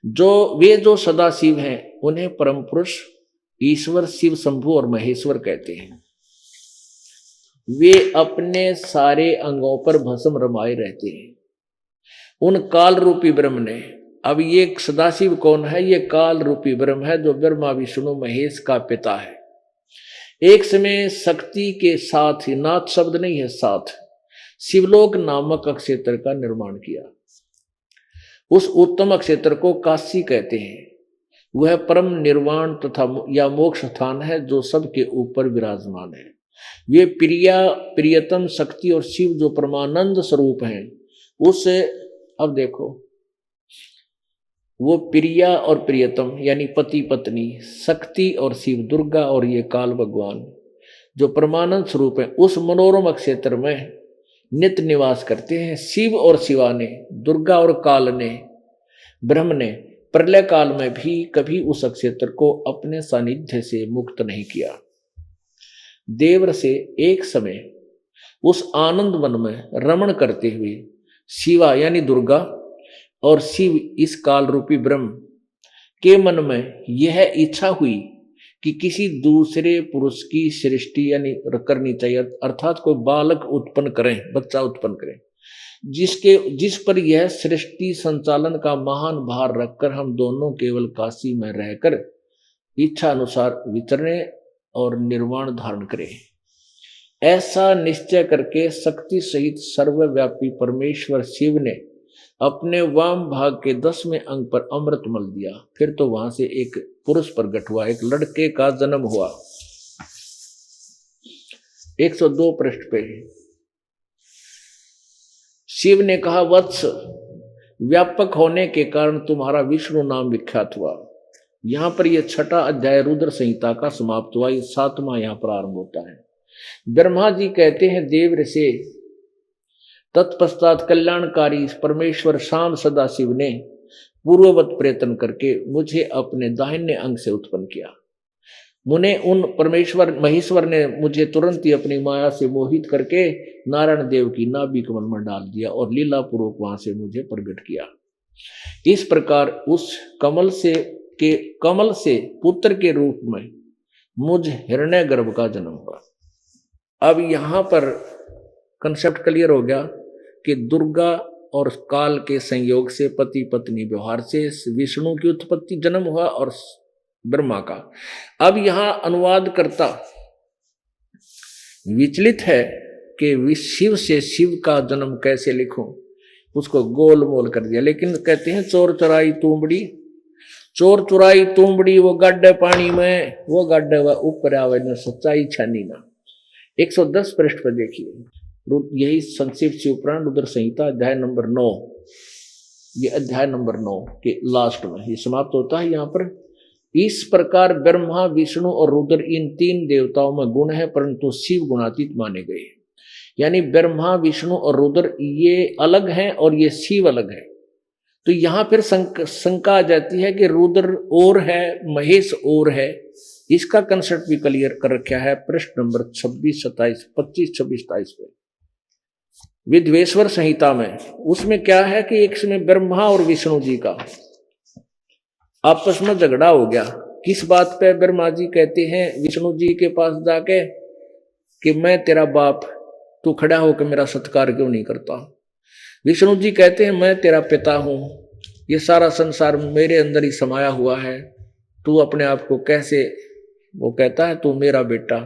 जो सदाशिव हैं उन्हें परम पुरुष, ईश्वर, शिव, शंभु और महेश्वर कहते हैं। वे अपने सारे अंगों पर भस्म रमाए रहते हैं। उन काल रूपी ब्रह्म ने, अब ये सदाशिव कौन है? ये काल रूपी ब्रह्म है, जो ब्रह्मा विष्णु महेश का पिता है। एक समय शक्ति के साथ ही, नाथ शब्द नहीं है, साथ, शिवलोक नामक क्षेत्र का निर्माण किया। उस उत्तम क्षेत्र को काशी कहते हैं। वह परम निर्वाण तथा या मोक्ष स्थान है जो सबके ऊपर विराजमान है। वे प्रियतम शक्ति और शिव जो परमानंद स्वरूप हैं उससे, अब देखो, वो प्रिया और प्रियतम यानी पति पत्नी, शक्ति और शिव दुर्गा और ये काल भगवान जो परमानंद स्वरूप है उस मनोरम क्षेत्र में नित्य निवास करते हैं। शिव और शिवा ने, दुर्गा और काल ने, ब्रह्म ने प्रलय काल में भी कभी उस क्षेत्र को अपने सानिध्य से मुक्त नहीं किया। देवर से एक समय उस आनंद वन में रमण करते हुए शिवा यानी दुर्गा और शिव इस काल रूपी ब्रह्म के मन में यह इच्छा हुई कि किसी दूसरे पुरुष की सृष्टि यानी करनी चाहिए, अर्थात कोई बालक उत्पन्न करें, बच्चा उत्पन्न करें, जिस पर यह सृष्टि संचालन का महान भार रखकर हम दोनों केवल काशी में रहकर इच्छा अनुसार विचरने और निर्वाण धारण करें। ऐसा निश्चय करके शक्ति सहित सर्वव्यापी परमेश्वर शिव ने अपने वाम भाग के 10वें अंग पर अमृत मल दिया। फिर तो वहां से एक पुरुष प्रकट हुआ, एक लड़के का जन्म हुआ। 102 पृष्ठ पे शिव ने कहा, वत्स, व्यापक होने के कारण तुम्हारा विष्णु नाम विख्यात हुआ। यहां पर यह 6ठा अध्याय रुद्र संहिता का समाप्त हुआ। ये 7वां यहां प्रारंभ होता है। ब्रह्मा जी कहते हैं देव से, तत्पश्चात कल्याणकारी परमेश्वर शाम सदाशिव ने पूर्ववत प्रयत्न करके मुझे अपने दाहिने अंग से उत्पन्न किया। मुने उन परमेश्वर महेश्वर ने मुझे तुरंत ही अपनी माया से मोहित करके नारायण देव की नाभि कमल में डाल दिया और लीला पूर्वक वहां से मुझे प्रकट किया। इस प्रकार उस कमल से पुत्र के रूप में मुझ हिरण्य गर्भ का जन्म हुआ। अब यहां पर कंसेप्ट क्लियर हो गया कि दुर्गा और काल के संयोग से पति पत्नी व्यवहार से विष्णु की उत्पत्ति जन्म हुआ और ब्रह्मा का। अब यहां अनुवाद करता विचलित है कि शिव से शिव का जन्म कैसे लिखूं, उसको गोल मोल कर दिया। लेकिन कहते हैं चोर चुराई तूंबड़ी वो गड्ढे पानी में, वो गड्ढे ऊपर आवे न सच्चाई छानी ना। 110 पृष्ठ पर देखिए, यही संक्षिप्त शिवपुराण रुद्र संहिता अध्याय नंबर 9, ये अध्याय नंबर 9 के लास्ट में ये समाप्त होता है। यहाँ पर इस प्रकार ब्रह्मा विष्णु और रुद्र इन 3 देवताओं में गुण है, परंतु शिव गुणातीत माने गए। यानी ब्रह्मा विष्णु और रुद्र ये अलग हैं और ये शिव अलग है। तो यहाँ फिर शंका आ जाती है कि रुद्र और है, महेश और है। इसका कंसेप्ट भी क्लियर कर रखा है पृष्ठ नंबर 26, 27, 25, 26, 27 पे विद्वेश्वर संहिता में। उसमें क्या है कि एक समय ब्रह्मा और विष्णु जी का आपस में झगड़ा हो गया। किस बात पे? ब्रह्मा जी कहते हैं विष्णु जी के पास जाके कि मैं तेरा बाप, तू खड़ा होकर मेरा सत्कार क्यों नहीं करता? विष्णु जी कहते हैं मैं तेरा पिता हूं, ये सारा संसार मेरे अंदर ही समाया हुआ है, तू अपने आप को कैसे? वो कहता है तू मेरा बेटा।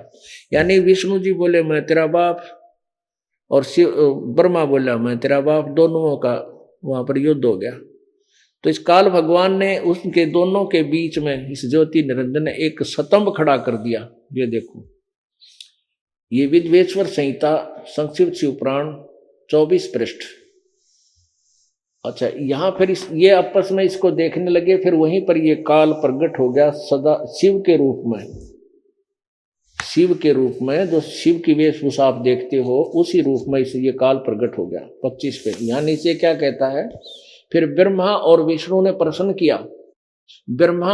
यानी विष्णु जी बोले मैं तेरा बाप और ब्रह्मा बोला मैं तेरा बाप, दोनों का वहां पर युद्ध हो गया। तो इस काल भगवान ने उसके दोनों के बीच में इस ज्योति निरंजन ने एक स्तंभ खड़ा कर दिया। ये देखो, ये विद्वेश्वर संहिता संक्षिप्त शिवपुराण 24 पृष्ठ। अच्छा, यहां फिर ये आपस में इसको देखने लगे। फिर वहीं पर ये काल प्रकट हो गया सदा शिव के रूप में। शिव के रूप में जो शिव की वेशभूषा आप देखते हो उसी रूप में इसे ये काल प्रकट हो गया। 25 पे यहाँ नीचे क्या कहता है? फिर ब्रह्मा और विष्णु ने प्रश्न किया। ब्रह्मा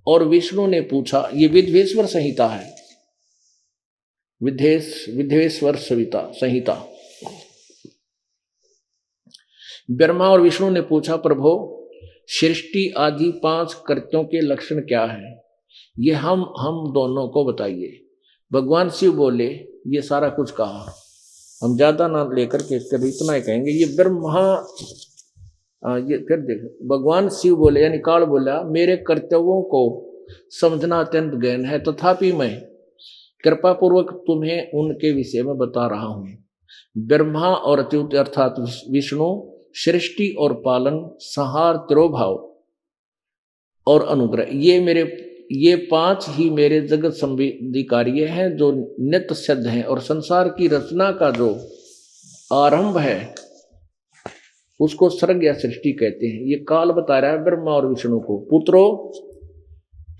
और विष्णु ने पूछा, ये विद्वेश्वर संहिता है, विद्वेश्वर संहिता। ब्रह्मा और विष्णु ने पूछा, प्रभो सृष्टि आदि 5 कृत्यों के लक्षण क्या है? ये हम दोनों को बताइए। भगवान शिव बोले ये सारा कुछ कहा, हम ज्यादा ना लेकर के इसके इतना ही कहेंगे। ये ब्रह्मा ये फिर देखो, भगवान शिव बोले यानी काल बोला मेरे कर्तव्यों को समझना अत्यंत गहन है, तथापि मैं कृपा पूर्वक तुम्हें उनके विषय में बता रहा हूं। ब्रह्मा और अच्युत अर्थात विष्णु सृष्टि और पालन, संहार, तिरोभाव और अनुग्रह, ये 5 ही मेरे जगत संबंधी कार्य हैं जो नित्य सिद्ध हैं। और संसार की रचना का जो आरंभ है उसको सर्ग या सृष्टि कहते हैं। ये काल बता रहा है ब्रह्मा और विष्णु को। पुत्रो,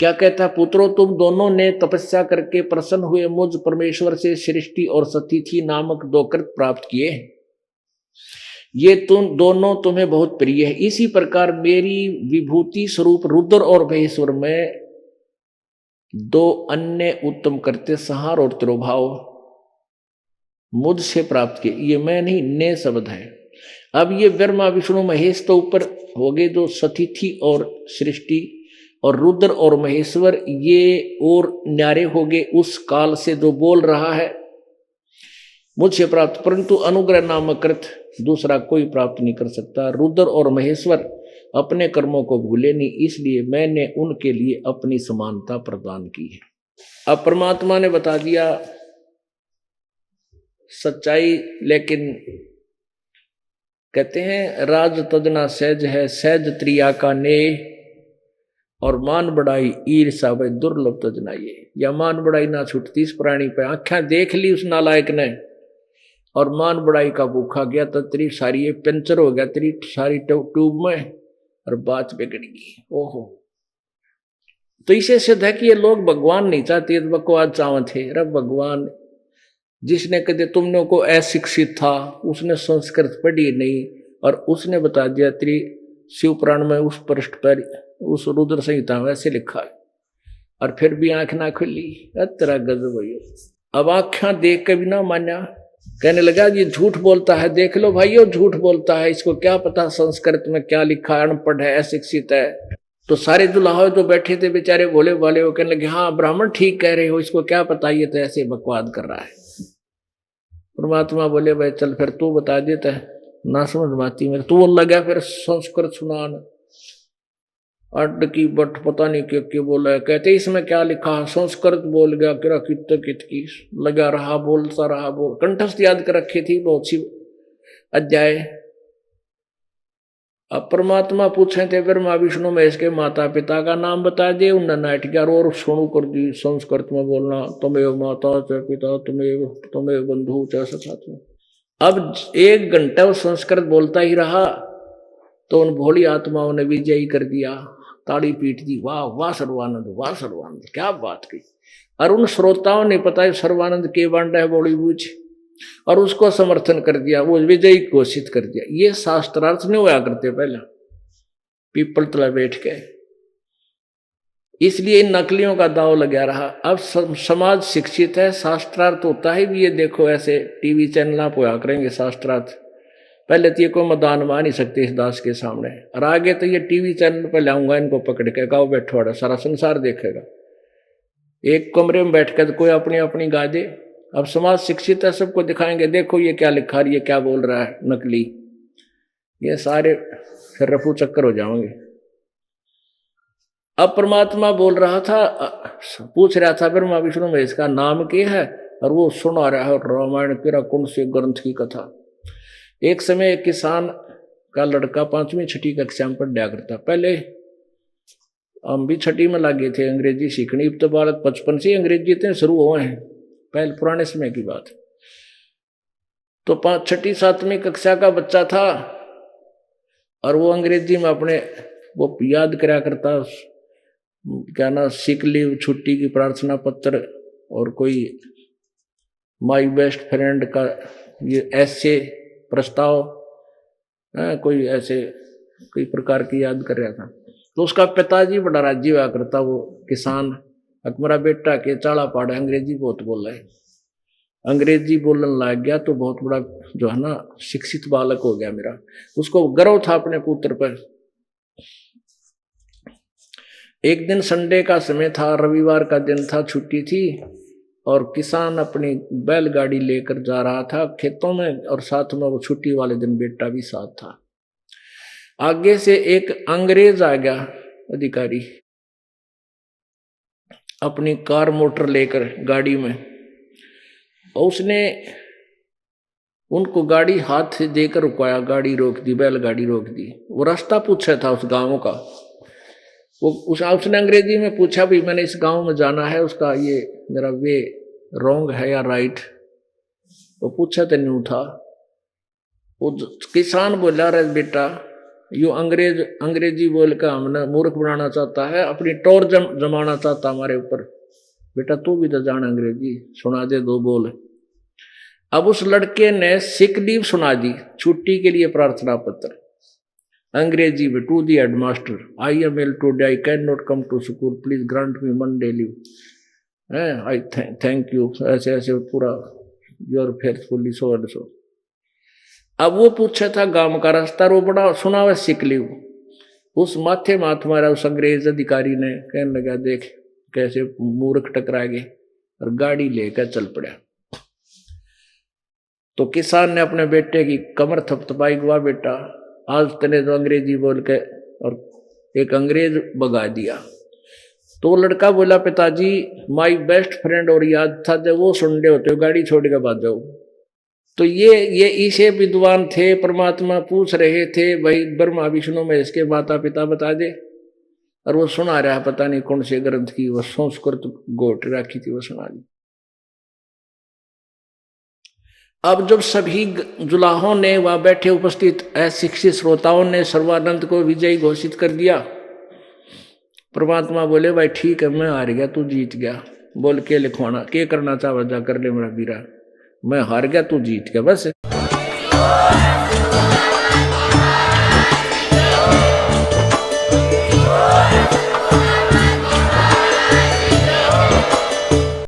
क्या कहता है? पुत्रो, तुम दोनों ने तपस्या करके प्रसन्न हुए मुझ परमेश्वर से सृष्टि और सतिथि नामक 2 कृत प्राप्त किए। ये तुम दोनों तुम्हें बहुत प्रिय है। इसी प्रकार मेरी विभूति स्वरूप रुद्र और महेश्वर में 2 अन्य उत्तम करते, संहार और तिरोभाव, मुझसे प्राप्त किए। ये मैं नहीं, ने शब्द है। अब ये ब्रह्मा विष्णु महेश तो ऊपर हो गए, जो सतिथि और सृष्टि, और रुद्र और महेश्वर ये और न्यारे हो गए उस काल से जो बोल रहा है मुझसे प्राप्त। परंतु अनुग्रह नामक कृत दूसरा कोई प्राप्त नहीं कर सकता। रुद्र और महेश्वर अपने कर्मों को भूले नहीं, इसलिए मैंने उनके लिए अपनी समानता प्रदान की है। अब परमात्मा ने बता दिया सच्चाई, लेकिन कहते हैं राज तजना सहज है, सहज त्रिया का नेह, और मान बढ़ाई ईर्षा भाई दुर्लभ तजना ये। या मान बढ़ाई ना छूटती इस प्राणी पे। आंखें देख ली उस नालायक ने और मान बढ़ाई का भूखा गया तो तेरी सारी ये पंचर हो गया, तेरी सारी ट्यूब में, और बात बिगड़ गई। ओहो, तो इसे सिद्ध है कि ये लोग भगवान नहीं चाहते, बकवाद चाव थे। रब भगवान जिसने कदे तुमने को अशिक्षित था, उसने संस्कृत पढ़ी नहीं, और उसने बता दिया तेरी शिव पुराण में उस पृष्ठ पर उस रुद्र संहिता में ऐसे लिखा है, और फिर भी आंख ना खुली। तेरा गजब है। अब आंखें देख के भी ना मान्या, कहने लगा ये झूठ बोलता है, देख लो भाइयों झूठ बोलता है, इसको क्या पता संस्कृत में क्या लिखा है, अनपढ़ है, अशिक्षित है। तो सारे दुल्हा जो बैठे थे बेचारे भोले वाले, वो कहने लगे हाँ ब्राह्मण ठीक कह रहे हो, इसको क्या पता, ये तो ऐसे बकवाद कर रहा है। परमात्मा बोले भाई चल फिर तू बता देता है, ना समझ माती मेरे। तू बोल लगा फिर संस्कृत सुनान, अड्ड की बट पता नहीं क्या बोला है। कहते इसमें क्या लिखा है, संस्कृत बोल गया, किरा कित की लगा रहा, बोलता रहा, बोल कंठस्थ याद कर रखी थी बहुत सी अध्याय। अब परमात्मा पूछे थे ब्रह्मा विष्णु महेश के माता पिता का नाम बता दे, उन्होंने नाट गया और शुरू कर दी संस्कृत में बोलना, तमेव माता च पिता तमेव बंधु च सखा। अब 1 घंटा वो संस्कृत बोलता ही रहा, तो उन भोली आत्माओं ने विजयी कर दिया, ताड़ी पीट दी, वाह वाह सर्वानंद, वाह सर्वानंद, क्या बात की। और उन श्रोताओं ने पता है सर्वानंद के बांडा है बड़ी बूझ, और उसको समर्थन कर दिया, वो विजयी घोषित कर दिया। ये शास्त्रार्थ नहीं हुआ करते पहले पीपल तला बैठ के, इसलिए इन नकलियों का दाव लगा रहा। अब समाज शिक्षित है, शास्त्रार्थ होता है भी, ये देखो ऐसे टीवी चैनल आप होया करेंगे शास्त्रार्थ। पहले तो ये कोई मैदान में आ नहीं सकते इस दास के सामने, और आगे तो ये टीवी चैनल पर लाऊंगा इनको पकड़ के, गाँव बैठो सारा संसार देखेगा। एक कमरे में बैठ कर कोई अपनी अपनी गा दे। अब समाज शिक्षित है, सबको दिखाएंगे देखो ये क्या लिखा रही है, क्या बोल रहा है नकली, ये सारे फिर रफू चक्कर हो जाएंगे। अब परमात्मा बोल रहा था, पूछ रहा था ब्रह्मा विष्णु में इसका नाम क्या है, और वो सुना रहा है रामायण के कुंड से ग्रंथ की कथा। एक समय एक किसान का लड़का 5वीं 6ठी कक्षा में पढ़ा करता। पहले हम भी 6ठी में लगे थे अंग्रेजी सीखनी, अब तो बालक 55 से अंग्रेजी इतने शुरू हुए हैं, पहले पुराने समय की बात। तो 5, 6ठी 7वीं कक्षा का बच्चा था, और वो अंग्रेजी में अपने वो याद करा करता, क्या ना सिक लीव छुट्टी की प्रार्थना पत्र, और कोई माई बेस्ट फ्रेंड का ये ऐसे प्रस्ताव, कोई ऐसे कोई प्रकार की याद कर रहा था। तो उसका पिताजी बड़ा राज्य हुआ करता, वो किसान, मेरा बेटा के चाला पाड़ा अंग्रेजी बहुत बोल रहा है, अंग्रेजी बोलने लग गया तो बहुत बड़ा जो है ना शिक्षित बालक हो गया मेरा। उसको गर्व था अपने पुत्र पर। एक दिन संडे का समय था, रविवार का दिन था, छुट्टी थी, और किसान अपनी बैलगाड़ी लेकर जा रहा था खेतों में, और साथ में वो छुट्टी वाले दिन बेटा भी साथ था। आगे से एक अंग्रेज आ गया अधिकारी, अपनी कार मोटर लेकर गाड़ी में, और उसने उनको गाड़ी हाथ से देकर रुकवाया, गाड़ी रोक दी, बैलगाड़ी रोक दी। वो रास्ता पूछा था उस गांव का। वो उसने अंग्रेजी में पूछा भी मैंने इस गांव में जाना है, उसका ये मेरा वे रॉन्ग है या राइट। वो पूछा तो न्यू था। वो किसान बोला, रे बेटा यो अंग्रेजी बोल कर हमने मूर्ख बनाना चाहता है, अपनी टोर जमाना चाहता हमारे ऊपर। बेटा तू भी तो जान अंग्रेजी, सुना दे दो बोल। अब उस लड़के ने सिक लीव सुना दी, छुट्टी के लिए प्रार्थना पत्र अंग्रेजी में। To the headmaster, I am ill today, I can not come to school, please grant me Monday leave. I thank you, ऐसे ऐसे पूरा your faithfully so and so. अब वो पूछा था गांव का रास्ता, वो बड़ा सुना हुआ सिक लीव। उस माथे माथ मारा उस अंग्रेज अधिकारी ने, कहने लगा देख कैसे मूर्ख टकरा गए, और गाड़ी लेकर चल पड़ा। तो किसान ने अपने बेटे की कमर थपथपाई, हुआ बेटा आज तने तो अंग्रेजी बोल के और एक अंग्रेज भगा दिया। तो लड़का बोला पिताजी माय बेस्ट फ्रेंड, और याद था जब वो सुन रहे होते हो गाड़ी छोड़ के भाग जाओ। तो ये इसे विद्वान थे, परमात्मा पूछ रहे थे भाई ब्रह्मा विष्णु में इसके माता पिता बता दे, और वो सुना रहा पता नहीं कौन से ग्रंथ की वो संस्कृत गोट राखी थी, वो सुना दी। अब जब सभी जुलाहों ने वहां बैठे उपस्थित अशिक्षित श्रोताओं ने सर्वानंद को विजयी घोषित कर दिया, परमात्मा बोले भाई ठीक है मैं हार गया, तू जीत गया, बोल के लिखवाना के करना चाहे जा कर ले मेरा वीरा, मैं हार गया तू जीत गया बस।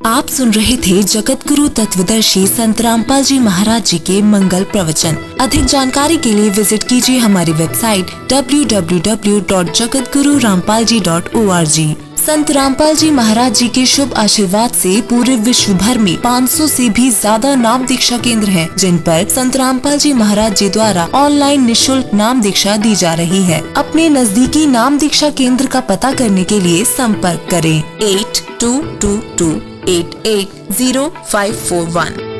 आप सुन रहे थे जगत गुरु तत्वदर्शी संत रामपाल जी महाराज जी के मंगल प्रवचन। अधिक जानकारी के लिए विजिट कीजिए हमारी वेबसाइट www.jagatgururampalji.org। संत रामपाल जी महाराज जी के शुभ आशीर्वाद से पूरे विश्व भर में 500 से भी ज्यादा नाम दीक्षा केंद्र हैं, जिन पर संत रामपाल जी महाराज जी द्वारा ऑनलाइन निःशुल्क नाम दीक्षा दी जा रही है। अपने नजदीकी नाम दीक्षा केंद्र का पता करने के लिए संपर्क करें 8222880541।